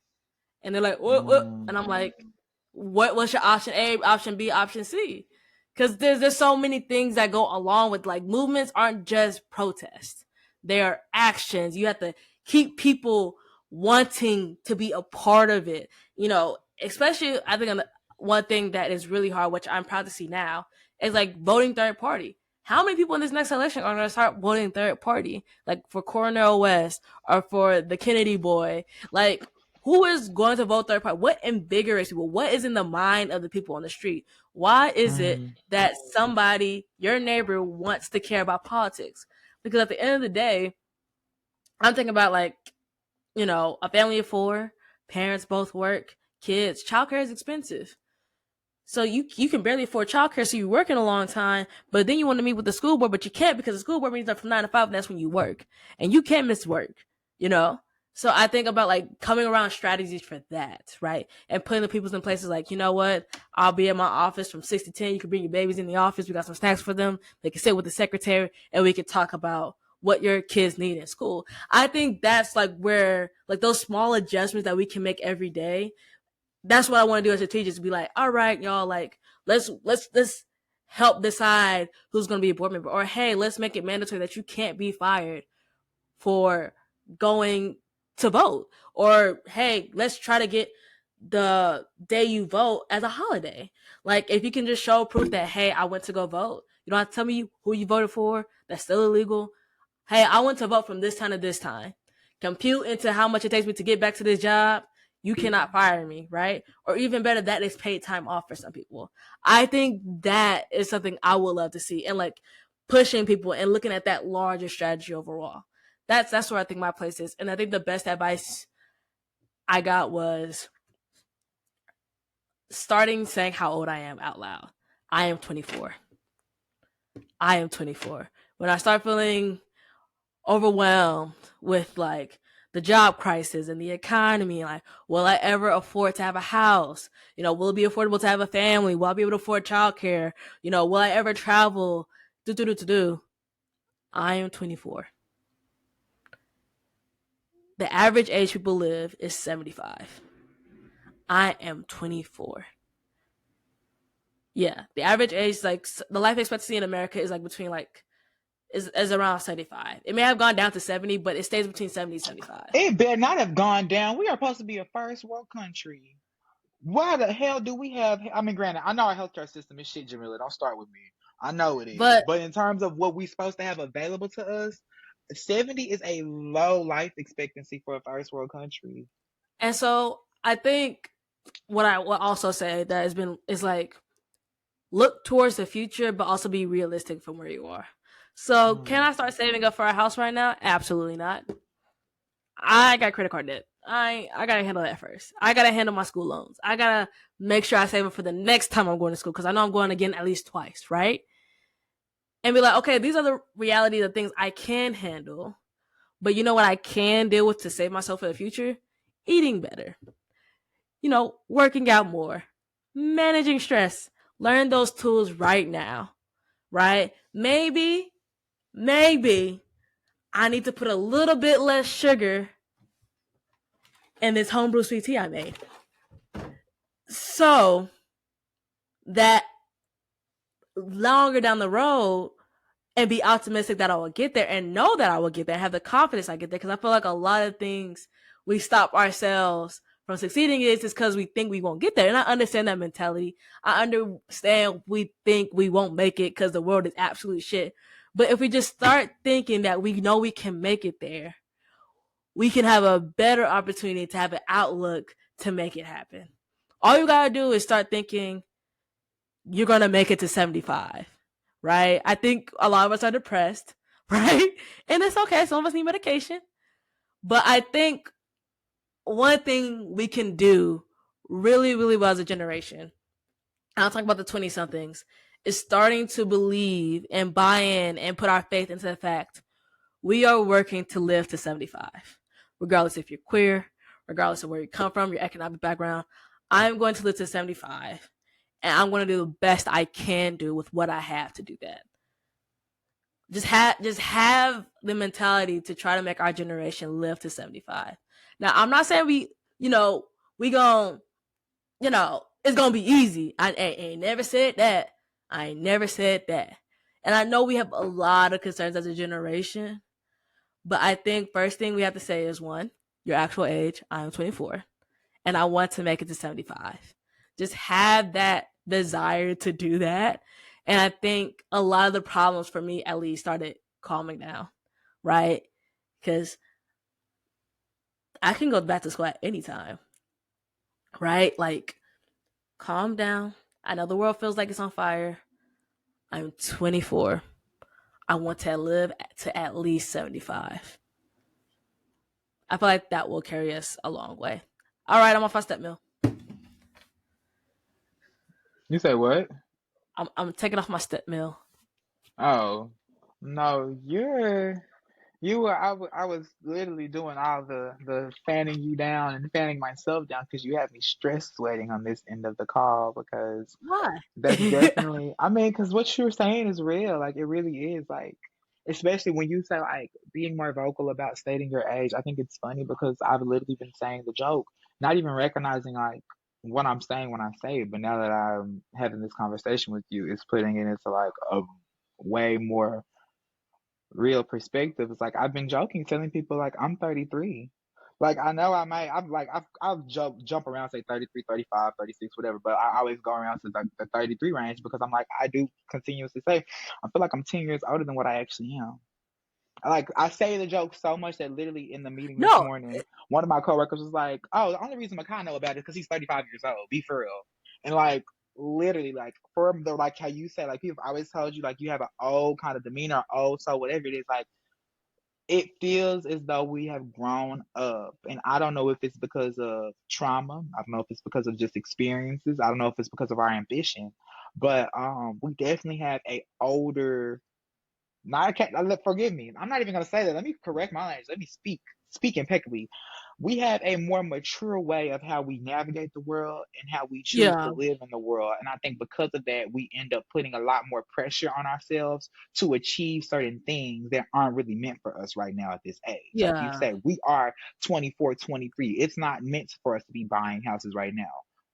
And they're like, what? Mm. And I'm like, what's your option A, option B, option C? Because there's so many things that go along with like movements aren't just protests. They are actions. You have to keep people wanting to be a part of it. You know, especially I think one thing that is really hard, which I'm proud to see now, is like voting third party. How many people in this next election are going to start voting third party, like for Cornell West or for the Kennedy boy? Like, who is going to vote third party? What invigorates people? What is in the mind of the people on the street? Why is it Mm. that somebody, your neighbor, wants to care about politics? Because at the end of the day, I'm thinking about like, a family of four, parents both work, kids, childcare is expensive. So you can barely afford childcare, so you're working a long time, but then you want to meet with the school board, but you can't because the school board meetings are from 9 to 5, and that's when you work, and you can't miss work, you know. So I think about like coming around strategies for that, right, and putting the people in places like, you know what, I'll be at my office from 6 to 10. You can bring your babies in the office. We got some snacks for them. They can sit with the secretary, and we can talk about what your kids need in school. I think that's like where like those small adjustments that we can make every day, that's what I want to do as a teacher, is be like, all right, y'all, like let's help decide who's going to be a board member, or hey, let's make it mandatory that you can't be fired for going to vote, or hey, let's try to get the day you vote as a holiday. Like if you can just show proof that, hey, I went to go vote, you don't have to tell me who you voted for. That's still illegal. Hey, I went to vote from this time to this time. Compute into how much it takes me to get back to this job. You cannot fire me, right? Or even better, that is paid time off for some people. I think that is something I would love to see, and like pushing people and looking at that larger strategy overall. That's where I think my place is. And I think the best advice I got was starting saying how old I am out loud. I am 24. I am 24. When I start feeling overwhelmed with like the job crisis and the economy, like, will I ever afford to have a house? Will it be affordable to have a family? Will I be able to afford childcare? Will I ever travel? Do. I am 24. The average age people live is 75. I am 24. Yeah, the average age, like the life expectancy in America is like between like is around 75. It may have gone down to 70, but it stays between 70 and 75. It better not have gone down. We are supposed to be a first world country. Why the hell do we have? I mean, granted, I know our healthcare system is shit, Jamila. Don't start with me. I know it is. But But in terms of what we supposed to have available to us, 70 is a low life expectancy for a first world country. and so I think what I will also say that has been is like look towards the future, but also be realistic from where you are. So can Mm. I start saving up for a house right now? Absolutely not. I got credit card debt. I gotta handle that first. I gotta handle my school loans. I gotta make sure I save it for the next time I'm going to school, because I know I'm going again at least twice, right? And be like, okay, these are the reality of things I can handle. But you know what I can deal with to save myself for the future? Eating better. Working out more. managing stress. Learn those tools right now, right? Maybe I need to put a little bit less sugar in this homebrew sweet tea I made. So that longer down the road, and be optimistic that I will get there and know that I will get there, have the confidence I get there. Because I feel like a lot of things we stop ourselves from succeeding is just because we think we won't get there. And I understand that mentality. I understand we think we won't make it because the world is absolute shit. But if we just start thinking that we know we can make it there, we can have a better opportunity to have an outlook to make it happen. All you gotta do is start thinking you're gonna make it to 75, right? I think a lot of us are depressed, right? And it's okay. Some of us need medication. But I think one thing we can do really, really well as a generation, I'll talk about the 20 somethings, is starting to believe and buy in and put our faith into the fact we are working to live to 75. Regardless if you're queer, regardless of where you come from, your economic background, I'm going to live to 75. And I'm going to do the best I can do with what I have to do that. Just have the mentality to try to make our generation live to 75. Now, I'm not saying we gon' it's gonna be easy. I ain't never said that. I ain't never said that. And I know we have a lot of concerns as a generation, but I think first thing we have to say is one, your actual age. I am 24, and I want to make it to 75. Just have that desire to do that. And I think a lot of the problems for me at least started calming down, right? Because I can go back to school at any time, right? Like, calm down. I know the world feels like it's on fire. I'm 24. I want to live to at least 75. I feel like that will carry us a long way. All right, I'm off my step mill. You say what? I'm taking off my step mill. Oh, no, I was literally doing all the fanning you down and fanning myself down because you had me stress sweating on this end of the call because Why? that's definitely, I mean, because what you were saying is real. Like, it really is. Like, especially when you say, like, being more vocal about stating your age. I think it's funny because I've literally been saying the joke, not even recognizing, like, what I'm saying when I say it. But now that I'm having this conversation with you, it's putting it into, like, a way more real perspective. It's like I've been joking, telling people like I'm 33. Like I know I might, I've jump around, say 33, 35, 36, whatever, but I always go around to the 33 range because I'm like, I do continuously say, I feel like I'm 10 years older than what I actually am. Like I say the joke so much that literally in the meeting this No. morning, one of my coworkers was like, "Oh, the only reason Makai know about it is because he's 35 years old. Be for real." And like literally, like for the like how you say, like people always told you like you have an old kind of demeanor, old so whatever it is, like it feels as though we have grown up. And I don't know if it's because of trauma. I don't know if it's because of just experiences. I don't know if it's because of our ambition. But we definitely have a older, not I can't forgive me. I'm not even gonna say that. Let me correct my language. Let me speak impeccably. We have a more mature way of how we navigate the world and how we choose to Yeah. live in the world. And I think because of that, we end up putting a lot more pressure on ourselves to achieve certain things that aren't really meant for us right now at this age. Like you Yeah. said, we are 24, 23. It's not meant for us to be buying houses right now.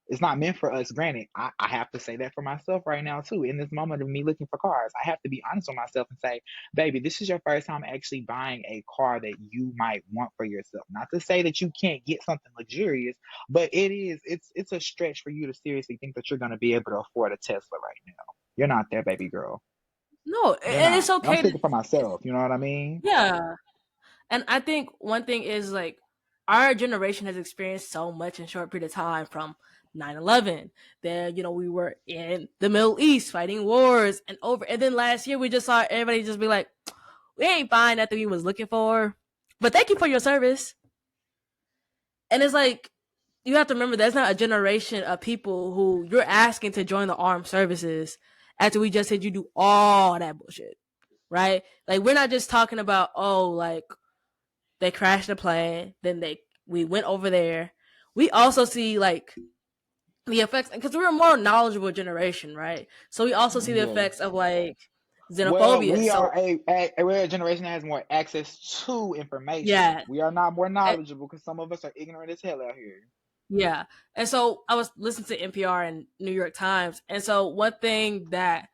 It's not meant for us. Granted, I have to say that for myself right now too. In this moment of me looking for cars, I have to be honest with myself and say, baby, this is your first time actually buying a car that you might want for yourself. Not to say that you can't get something luxurious, but it's a stretch for you to seriously think that you're gonna be able to afford a Tesla right now. You're not there, baby girl. No, You're and not. it's And I'm okay to, speaking for myself, you know what I mean? yeah. And I think one thing is like our generation has experienced so much in a short period of time from 9/11. Then, we were in the Middle East fighting wars and over. And then last year we just saw everybody just be like, we ain't find nothing we was looking for. But thank you for your service. And it's like, you have to remember there's not a generation of people who you're asking to join the armed services after we just said you do all that bullshit. Right? Like, we're not just talking about, oh, like, they crashed the plane, then we went over there. We also see like the effects, because we're a more knowledgeable generation, right? So we also see the Yes. effects of like Well, xenophobia. we So are we're a generation that has more access to information. yeah, We are not more eh, knowledgeable because some of us are ignorant as hell out here. yeah. And so I was listening to NPR and New York Times, and so one thing that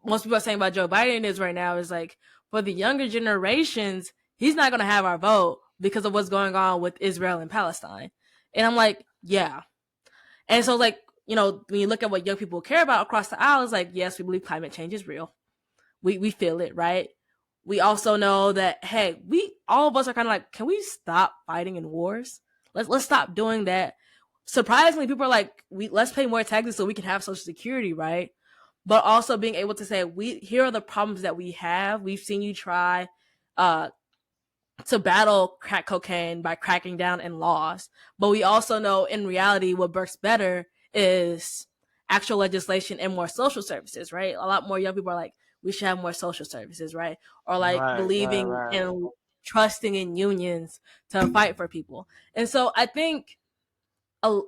most people are saying about Joe Biden is right now is like for the younger generations, he's not going to have our vote because of what's going on with Israel and Palestine. And I'm like, yeah. And so like, you know, when you look at what young people care about across the aisle, it's like, yes, we believe climate change is real. We feel it, right? We also know that hey, we all of us are kind of like, can we stop fighting in wars? Let's stop doing that. Surprisingly, people are like, let's pay more taxes so we can have social security, right? But also being able to say, we here are the problems that we have. We've seen you try uh to battle crack cocaine by cracking down in laws. But we also know in reality what works better is actual legislation and more social services, right? A lot more young people are like, we should have more social services, right? Or like Right, right, believing right. in trusting in unions to fight for people. And so I think a,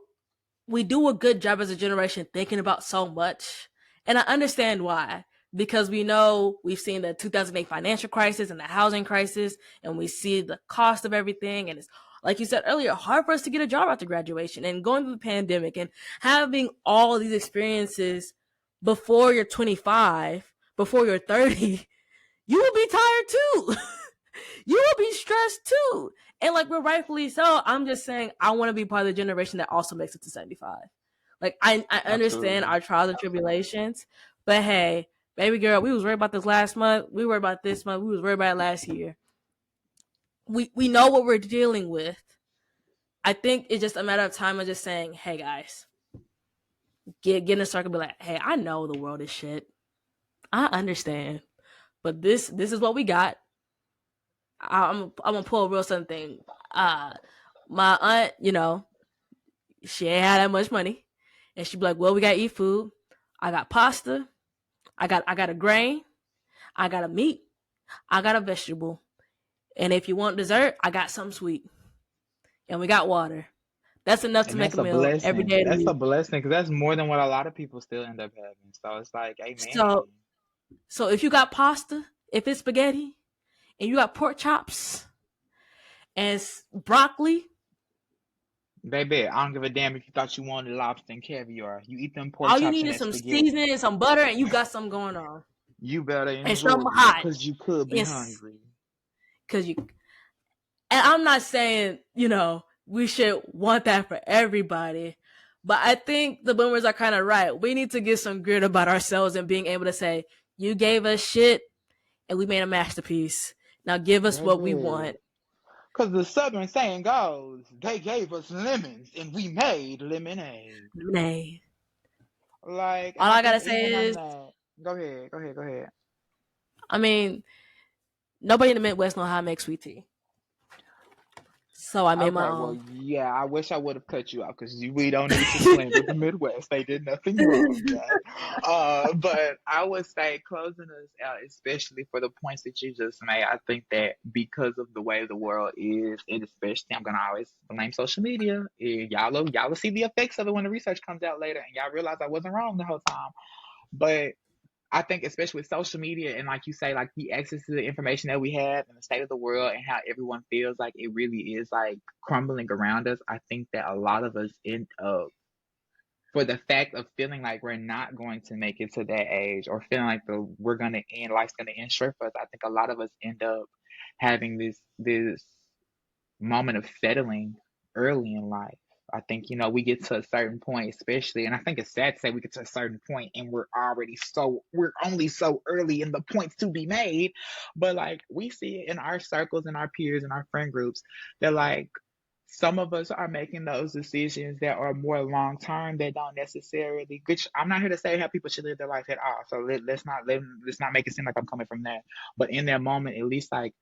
we do a good job as a generation thinking about so much. And I understand why. Because we know we've seen the 2008 financial crisis and the housing crisis, and we see the cost of everything. And it's, like you said earlier, hard for us to get a job after graduation and going through the pandemic and having all these experiences before you're 25, before you're 30, you will be tired too. You will be stressed too. And like we're rightfully so. I'm just saying I want to be part of the generation that also makes it to 75. Like I understand Absolutely. our trials and tribulations, but hey, baby girl, we was worried about this last month. We were about this month. We was worried about it last year. We know what we're dealing with. I think it's just a matter of time of just saying, hey guys, get in a circle, be like, hey, I know the world is shit. I understand, but this is what we got. I'm gonna pull a real something. Uh, my aunt, you know, she ain't had that much money, and she'd be like, "Well, we gotta eat food. I got pasta. I got a grain. I got a meat. I got a vegetable. And if you want dessert, I got something sweet. And we got water. That's enough to And make a that's a meal every blessing. day of the That's a week. blessing because that's more than what a lot of people still end up having. So it's like, So, amen. so if you got pasta, if it's spaghetti, and you got pork chops and broccoli, Baby, I don't give a damn if you thought you wanted lobster and caviar. You eat them pork all you chops need and is that some spaghetti. seasoning and some butter, and you got something going on, You better and enjoy something it hot. because you could be It's hungry. because you. And I'm not saying we should want that for everybody, but I think the boomers are kind of right. We need to get some grit about ourselves and being able to say, "You gave us shit, and we made a masterpiece. Now give us what we Baby. want." Because the southern saying goes, they gave us lemons and we made lemonade. Nay. Like, and All I I think gotta even say on is, that, go ahead, go ahead, go ahead. I mean, nobody in the Midwest know how to make sweet tea, so I made my Okay, well, own. yeah, I wish I would have cut you off because we don't need to slander the Midwest. They did nothing wrong, guys. But I would say closing us out, especially for the points that you just made. I think that because of the way the world is, and especially I'm gonna always blame social media. Y'all will see the effects of it when the research comes out later, and y'all realize I wasn't wrong the whole time. But I think especially with social media and like you say, like the access to the information that we have and the state of the world and how everyone feels like it really is like crumbling around us, I think that a lot of us end up for the fact of feeling like we're not going to make it to that age or feeling like we're gonna end life's gonna end short for us. I think a lot of us end up having this moment of settling early in life. I think, we get to a certain point, especially, and I think it's sad to say we get to a certain point and we're only so early in the points to be made. But like we see it in our circles and our peers and our friend groups that like some of us are making those decisions that are more long term that don't necessarily which I'm not here to say how people should live their life at all. So let's not make it seem like I'm coming from there. But in that moment, at least like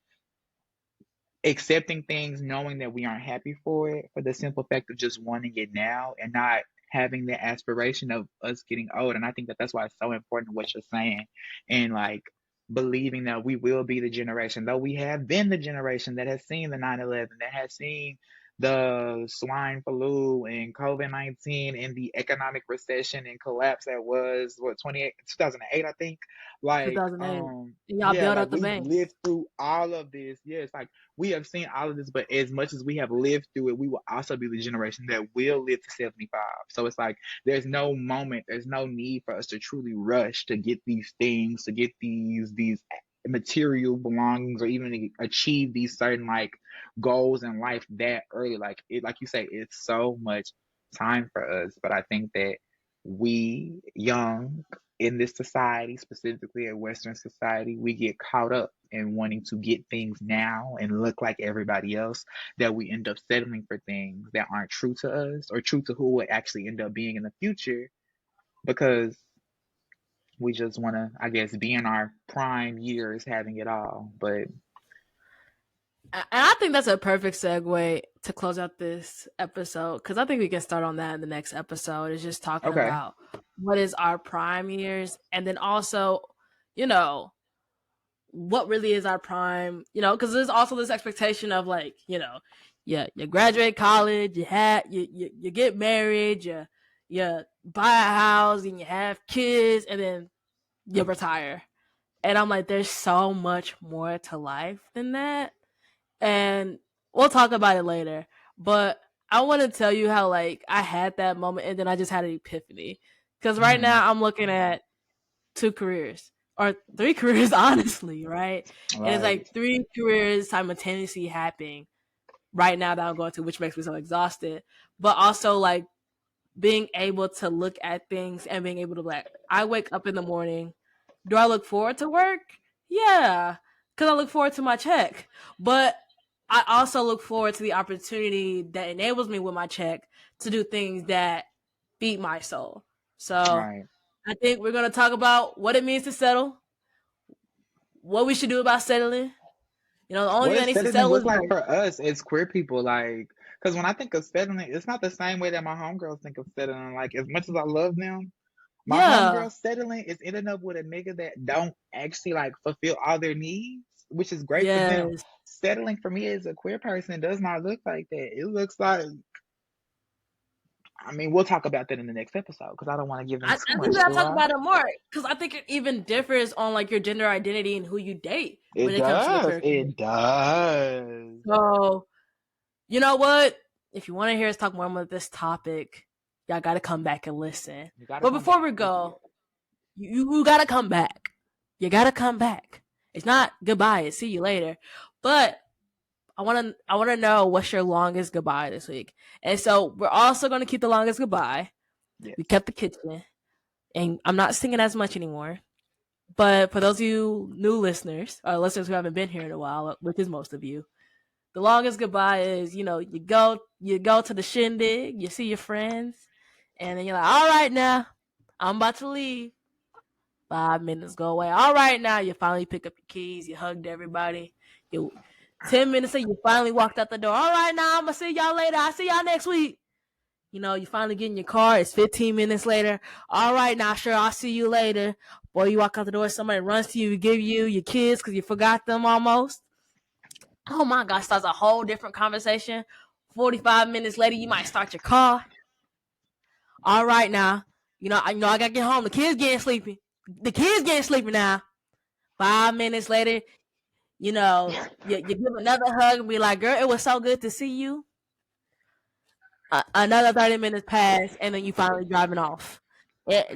accepting things knowing that we aren't happy for the simple fact of just wanting it now and not having the aspiration of us getting old. And I think that that's why it's so important what you're saying and like believing that we will be the generation, though we have been the generation that has seen the 9/11, that has seen the swine flu and COVID-19 and the economic recession and collapse that was what 2008 I think. Like 2008. And y'all yeah, built like up the we've banks. lived through all of this. Yes, like we have seen all of this, but as much as we have lived through it, we will also be the generation that will live to 75. So it's like there's no moment, there's no need for us to truly rush to get these things, to get these material belongings, or even achieve these certain like goals in life that early. Like it, like you say, it's so much time for us. But I think that we young in this society, specifically a Western society, we get caught up in wanting to get things now and look like everybody else, that we end up settling for things that aren't true to us or true to who we'll actually end up being in the future, because we just want to, I guess, be in our prime years having it all. But And I think that's a perfect segue to close out this episode, because I think we can start on that in the next episode. Is just talking okay, about what is our prime years, and then also, you know, what really is our prime. Because there's also this expectation of like, you graduate college, you get married, you buy a house, and you have kids, and then you retire. And I'm like, there's so much more to life than that, and we'll talk about it later. But I want to tell you how like I had that moment, and then I just had an epiphany. Because right mm, now I'm looking at 2 careers or 3 careers, honestly, right? And it's right, like 3 careers simultaneously happening right now that I'm going to, which makes me so exhausted. But also like being able to look at things and being able to like, I wake up in the morning. Do I look forward to work? Yeah, because I look forward to my check. But I also look forward to the opportunity that enables me with my check to do things that feed my soul. So right. I think we're going to talk about what it means to settle, what we should do about settling. The only What thing that does needs to settling settle is look like money. for us as queer people? Like, because when I think of settling, it's not the same way that my homegirls think of settling. Like, as much as I love them, my Yeah. homegirl settling is ending up with a nigga that don't actually like fulfill all their needs, which is great for them. Yes. Settling for me as a queer person does not look like that. It looks like, I mean, we'll talk about that in the next episode because I don't want to give them I too think we much, gotta do talk I? about it more because I think it even differs on like your gender identity and who you date It when it comes to the does. queer It community. does. So you know what? If you want to hear us talk more about this topic, y'all got to come back and listen. You gotta But come before back. we Yeah. go, you got to come back. You got to come back. It's not goodbye. It's see you later. But I want to know what's your longest goodbye this week. And so we're also going to keep the longest goodbye. Yes. We kept the kitchen, and I'm not singing as much anymore. But for those of you new listeners, or listeners who haven't been here in a while, which is most of you, the longest goodbye is, you go to the shindig, you see your friends, and then you're like, all right now, I'm about to leave. 5 minutes go away. All right now, you finally pick up your keys, you hugged everybody. You 10 minutes in, you finally walked out the door. All right now, I'm gonna see y'all later. I'll see y'all next week. You finally get in your car. It's 15 minutes later. All right, now, sure, I'll see you later. Boy, you walk out the door, somebody runs to you, give you your kids because you forgot them almost. Oh my gosh, starts a whole different conversation. 45 minutes later, you might start your car. All right, now, I gotta get home. The kids getting sleepy. The kids getting sleepy now. 5 minutes later, you give another hug and be like, girl, it was so good to see you. Another 30 minutes pass, and then you finally driving off.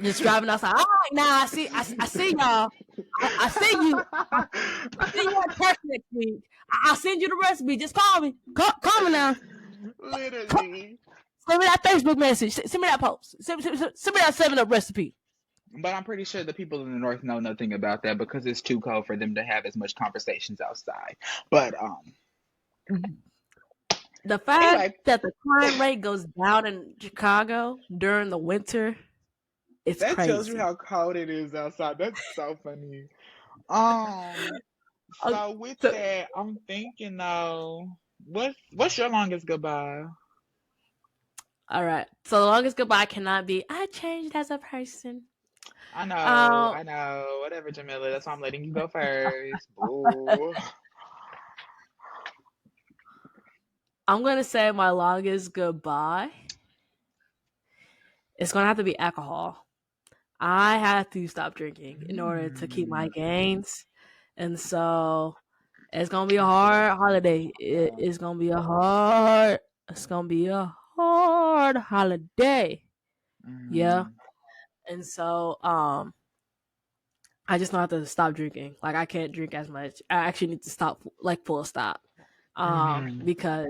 Just driving outside. All right, now I see y'all. I see you. I see you at church next week. I'll send you the recipe. Just call me. Call me now. Literally. Send me that Facebook message. Send me that post. Send me that 7-Up recipe. But I'm pretty sure the people in the north know nothing about that because it's too cold for them to have as much conversations outside. But The fact anyway, that the crime rate goes down in Chicago during the winter, it's that tells you crazy. how cold it is outside. That's so funny. Um, Oh, so with so, that, I'm thinking though, what's your longest goodbye? all right. So the longest goodbye cannot be, I changed as a person. Um, I know. Whatever, Jamila. That's why I'm letting you go first. Boo. I'm gonna say my longest goodbye. It's gonna have to be alcohol. I have to stop drinking in order to keep my Mm, gains, and so it's gonna be a hard holiday. It yeah. is gonna be a hard. It's gonna be a hard holiday. Yeah, Mm, and so I just don't have to stop drinking. Like I can't drink as much. I actually need to stop, like full stop, mm, because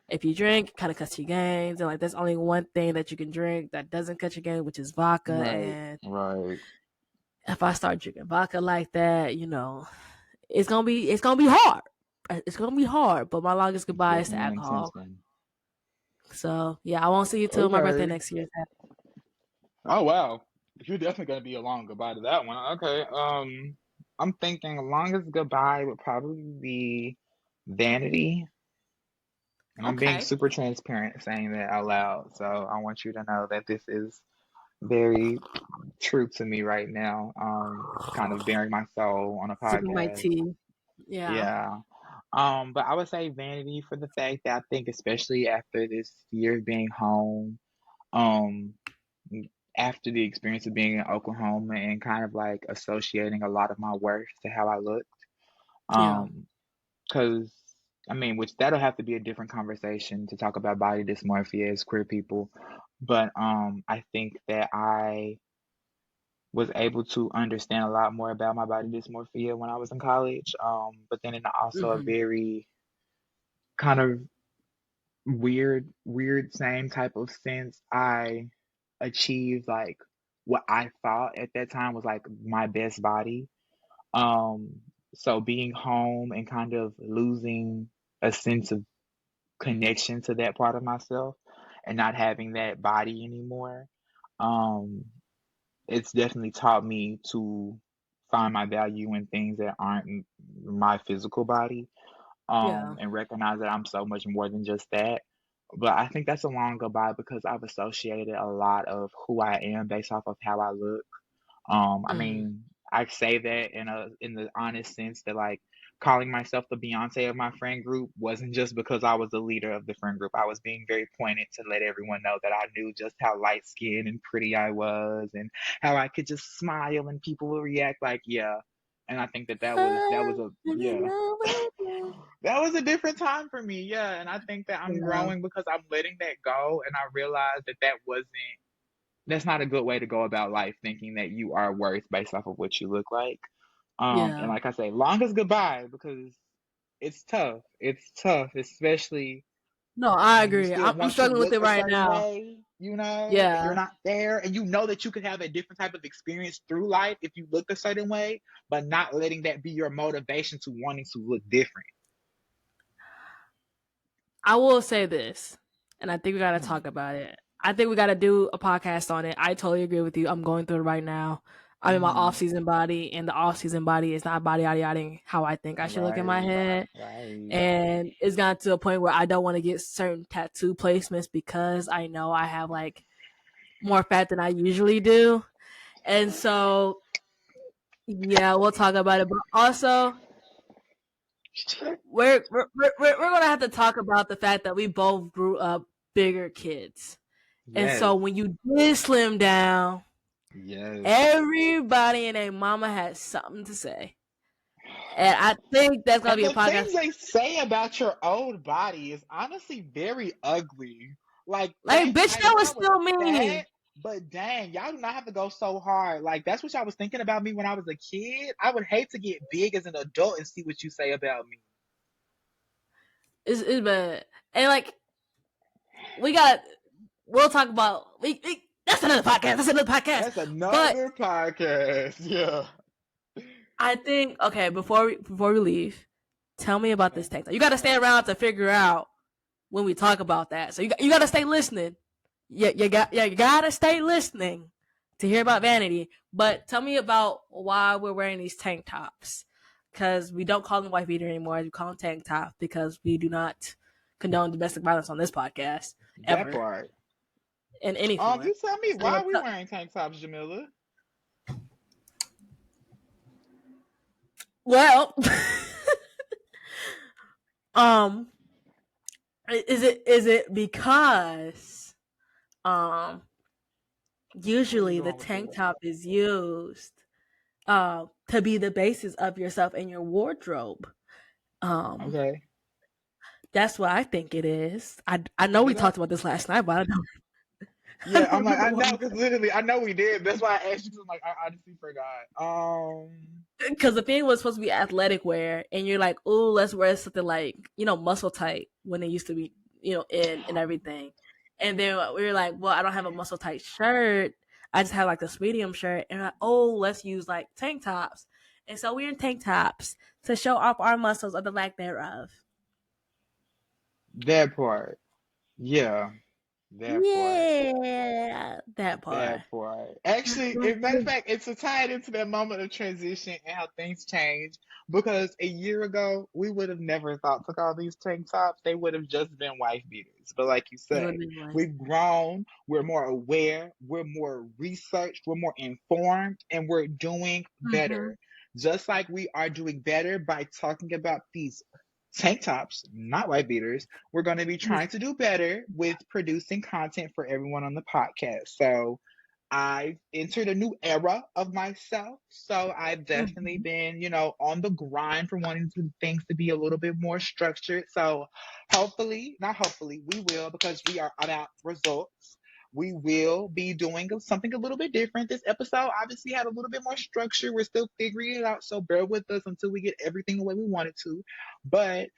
if you drink, it kind of cuts your gains, and like there's only one thing that you can drink that doesn't cut your gains, which is vodka. right, And right. if I start drinking vodka like that, it's gonna be hard. It's gonna be hard. But my longest It's goodbye is to definitely an intense alcohol. one. So yeah, I won't see you till my birthday Okay. next year. Oh wow. You're definitely gonna be a long goodbye to that one. Okay. I'm thinking longest goodbye would probably be vanity. And I'm being Okay. super transparent saying that out loud. So I want you to know that this is very true to me right now. Kind of bearing my soul on a Sipping my podcast. tea. Yeah. Yeah. But I would say vanity for the fact that I think especially after this year of being home, um, after the experience of being in Oklahoma and kind of like associating a lot of my worth to how I look. Yeah. Because I mean, which that'll have to be a different conversation to talk about body dysmorphia as queer people. But I think that I was able to understand a lot more about my body dysmorphia when I was in college. But then in also a Hmm. very kind of weird same type of sense, I achieved like what I thought at that time was like my best body. Um, so being home and kind of losing a sense of connection to that part of myself and not having that body anymore, um, it's definitely taught me to find my value in things that aren't my physical body, Yeah. and recognize that I'm so much more than just that. But I think that's a long goodbye because I've associated a lot of who I am based off of how I look. I Hmm. mean, I say that in the honest sense that like calling myself the Beyonce of my friend group wasn't just because I was the leader of the friend group. I was being very pointed to let everyone know that I knew just how light skinned and pretty I was and how I could just smile and people would react like, yeah. And I think that that was a yeah. That was a different time for me, yeah. And I think that I'm Yeah. growing because I'm letting that go and I realized that that's not a good way to go about life thinking that you are worth based off of what you look like. And Yeah. like I say, longest goodbye because it's tough. It's tough, especially No, I when you agree. still I'm want to struggling with look it a right certain now. way, and you're Yeah. not there, and you know that you could have a different type of experience through life if you look a certain way, but not letting that be your motivation to wanting to look different. I will say this, and I think we got to Hmm. talk about it. I think we got to do a podcast on it. I totally agree with you. I'm going through it right now. I'm in my off Hmm. season body, and the off season body is not body yada how I think I should look in my Right. head. Right. And it's gotten to a point where I don't want to get certain tattoo placements because I know I have like more fat than I usually do. And so, yeah, we'll talk about it. But also, we're gonna have to talk about the fact that we both grew up bigger kids, and so Yes. when you did slim down, Yes. everybody and their mama had something to say, and I think that's gonna And be a the podcast. things they say about your old body is honestly very ugly. Like, Like, bitch, I that know was I was still me. fat, but dang, y'all do not have to go so hard. Like, that's what y'all was thinking about me when I was a kid. I would hate to get big as an adult and see what you say about me. It's bad, and like we got, we'll talk about that's another podcast. That's another podcast. That's But another podcast. Yeah. I think okay before we leave, tell me about this Okay. tank top. You got to stay around to figure out when we talk about that. So you got to stay listening. You gotta stay listening to hear about vanity. But tell me about why we're wearing these tank tops. Because we don't call them wife beater anymore. We call them tank top because we do not condone domestic violence on this podcast That ever part. in any form. You tell me why So are we wearing tank tops, Jamila? well, um, Is it because um What are you usually the going with tank this? top is used to be the basis of yourself and your wardrobe. Um, Okay. that's what I think it is. I know we But talked about this last night, but I yeah, don't I'm like, remember I what know, we because literally, I know we did. That's why I asked you, 'cause I'm like, I honestly forgot. because the thing was supposed to be athletic wear, and you're like, oh, let's wear something like muscle tight when it used to be in and everything, and then we were like, well, I don't have a muscle tight shirt. I just have like this medium shirt, and like, oh, let's use like tank tops, and so we're in tank tops to show off our muscles or the lack thereof. That part. Yeah, that part. Yeah, that part. That part. Actually, as a matter of fact, it's to tie it into that moment of transition and how things change. Because a year ago, we would have never thought to call these tank tops. They would have just been wife beaters. But like you It would say, be like, we've grown, we're more aware, we're more researched, we're more informed, and we're doing mm-hmm. better. Just like we are doing better by talking about these tank tops, not white beaters, we're going to be trying to do better with producing content for everyone on the podcast. So I've entered a new era of myself. So I've definitely Mm-hmm. been, on the grind for wanting things to be a little bit more structured. So hopefully, not hopefully, we will, because we are about results. We will be doing something a little bit different. This episode obviously had a little bit more structure. We're still figuring it out, so bear with us until we get everything the way we want it to. But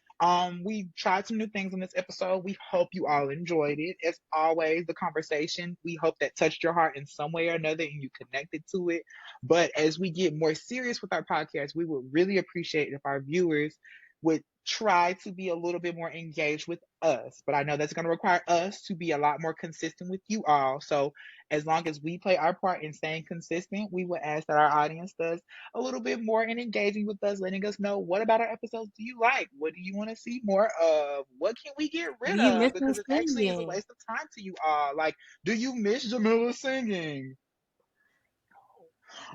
we tried some new things on this episode. We hope you all enjoyed it. As always, the conversation, we hope that touched your heart in some way or another and you connected to it. But as we get more serious with our podcast, we would really appreciate if our viewers would try to be a little bit more engaged with us. But I know that's going to require us to be a lot more consistent with you all. So as long as we play our part in staying consistent, we would ask that our audience does a little bit more in engaging with us, letting us know what about our episodes do you like? What do you want to see more of? What can we get Do rid you of? miss me Because it actually is a singing? waste of time to you all. Like, do you miss Jamila singing?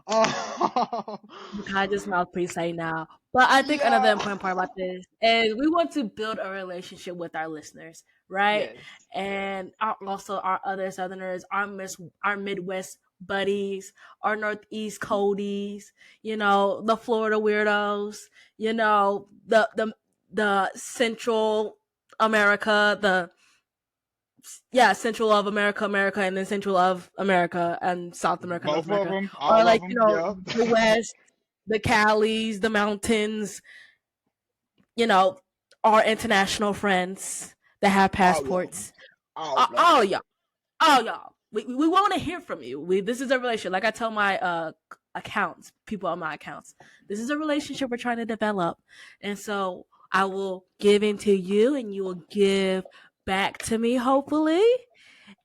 Oh, I just mouthpiece say now. But I think another yeah. important part about this is we want to build a relationship with our listeners, right? Yes. And also our other Southerners, our Midwest buddies, our Northeast Coldies, the Florida weirdos, the Central America, Central of America, and then Central of America, and South America, North Both of America, them, or all of like them. Yep. the West, the Calis, the mountains, you know, our international friends that have All of them. passports. All of All them. y'all, all y'all. We want to hear from you. This is a relationship. Like I tell my accounts, people on my accounts, this is a relationship we're trying to develop, and so I will give into you, and you will give back to me, hopefully,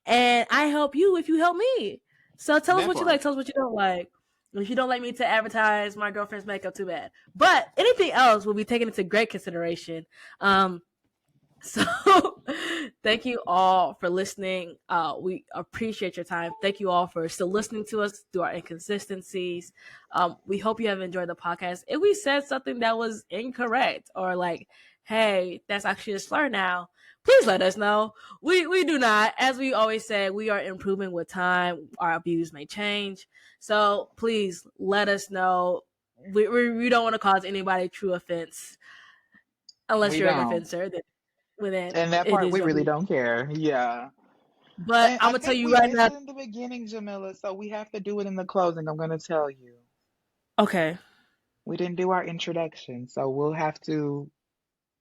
and I help you if you help me. So tell us That what you like. part. Tell us what you don't like. If you don't like me to advertise my girlfriend's makeup, too bad. But anything else will be taken into great consideration. So thank you all for listening. We appreciate your time. Thank you all for still listening to us through our inconsistencies. We hope you have enjoyed the podcast. If we said something that was incorrect or like, hey, that's actually a slur now, please let us know. We do not. As we always say, we are improving with time. Our views may change. So please let us know. We don't want to cause anybody true offense unless We you're an don't. offender. Then And that it part, is we your really business. don't care. Yeah. But And I'm I gonna tell think you we right missed now. it in the beginning, Jamila, so we have to do it in the closing. I'm going to tell you. Okay. We didn't do our introduction, so we'll have to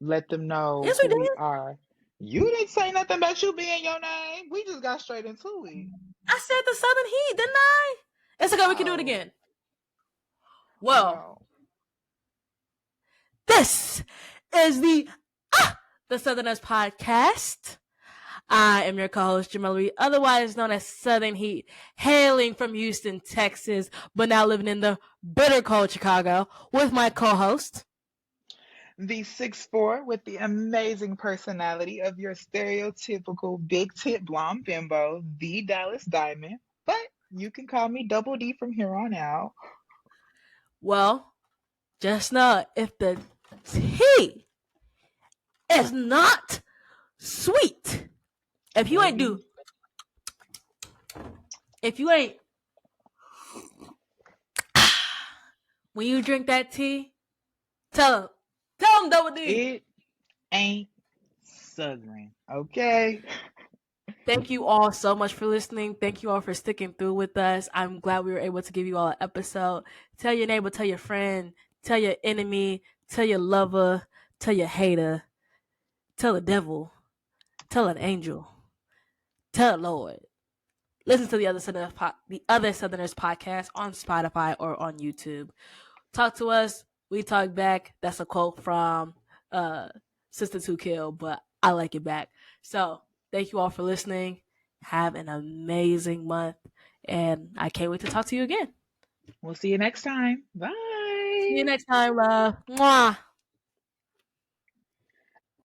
let them know Yes, we who did. we are. You didn't say nothing about you being your name. We just got straight into it. I said the Southern Heat, didn't I? It's okay. We can do it Oh, again. Well, well, this is the Southerners podcast. I am your co-host Jamal Reed, otherwise known as Southern Heat, hailing from Houston, Texas, but now living in the bitter cold Chicago with my co-host. the 6'4" with the amazing personality of your stereotypical big tit blonde bimbo, the Dallas Diamond. But you can call me Double D from here on out. Well, just know if the T is not sweet. If you ain't Baby. do, if you ain't, when you drink that tea, tell them Double D. It ain't Southern. Okay. Thank you all so much for listening. Thank you all for sticking through with us. I'm glad we were able to give you all an episode. Tell your neighbor, tell your friend, tell your enemy, tell your lover, tell your hater, tell the devil, tell an angel, tell the Lord. Listen to the other Southerners podcast on Spotify or on YouTube. Talk to us. We talk back. That's a quote from Sister to Kill, but I like it back. So thank you all for listening. Have an amazing month, and I can't wait to talk to you again. We'll see you next time. See you Bye. next time, love. Mwah.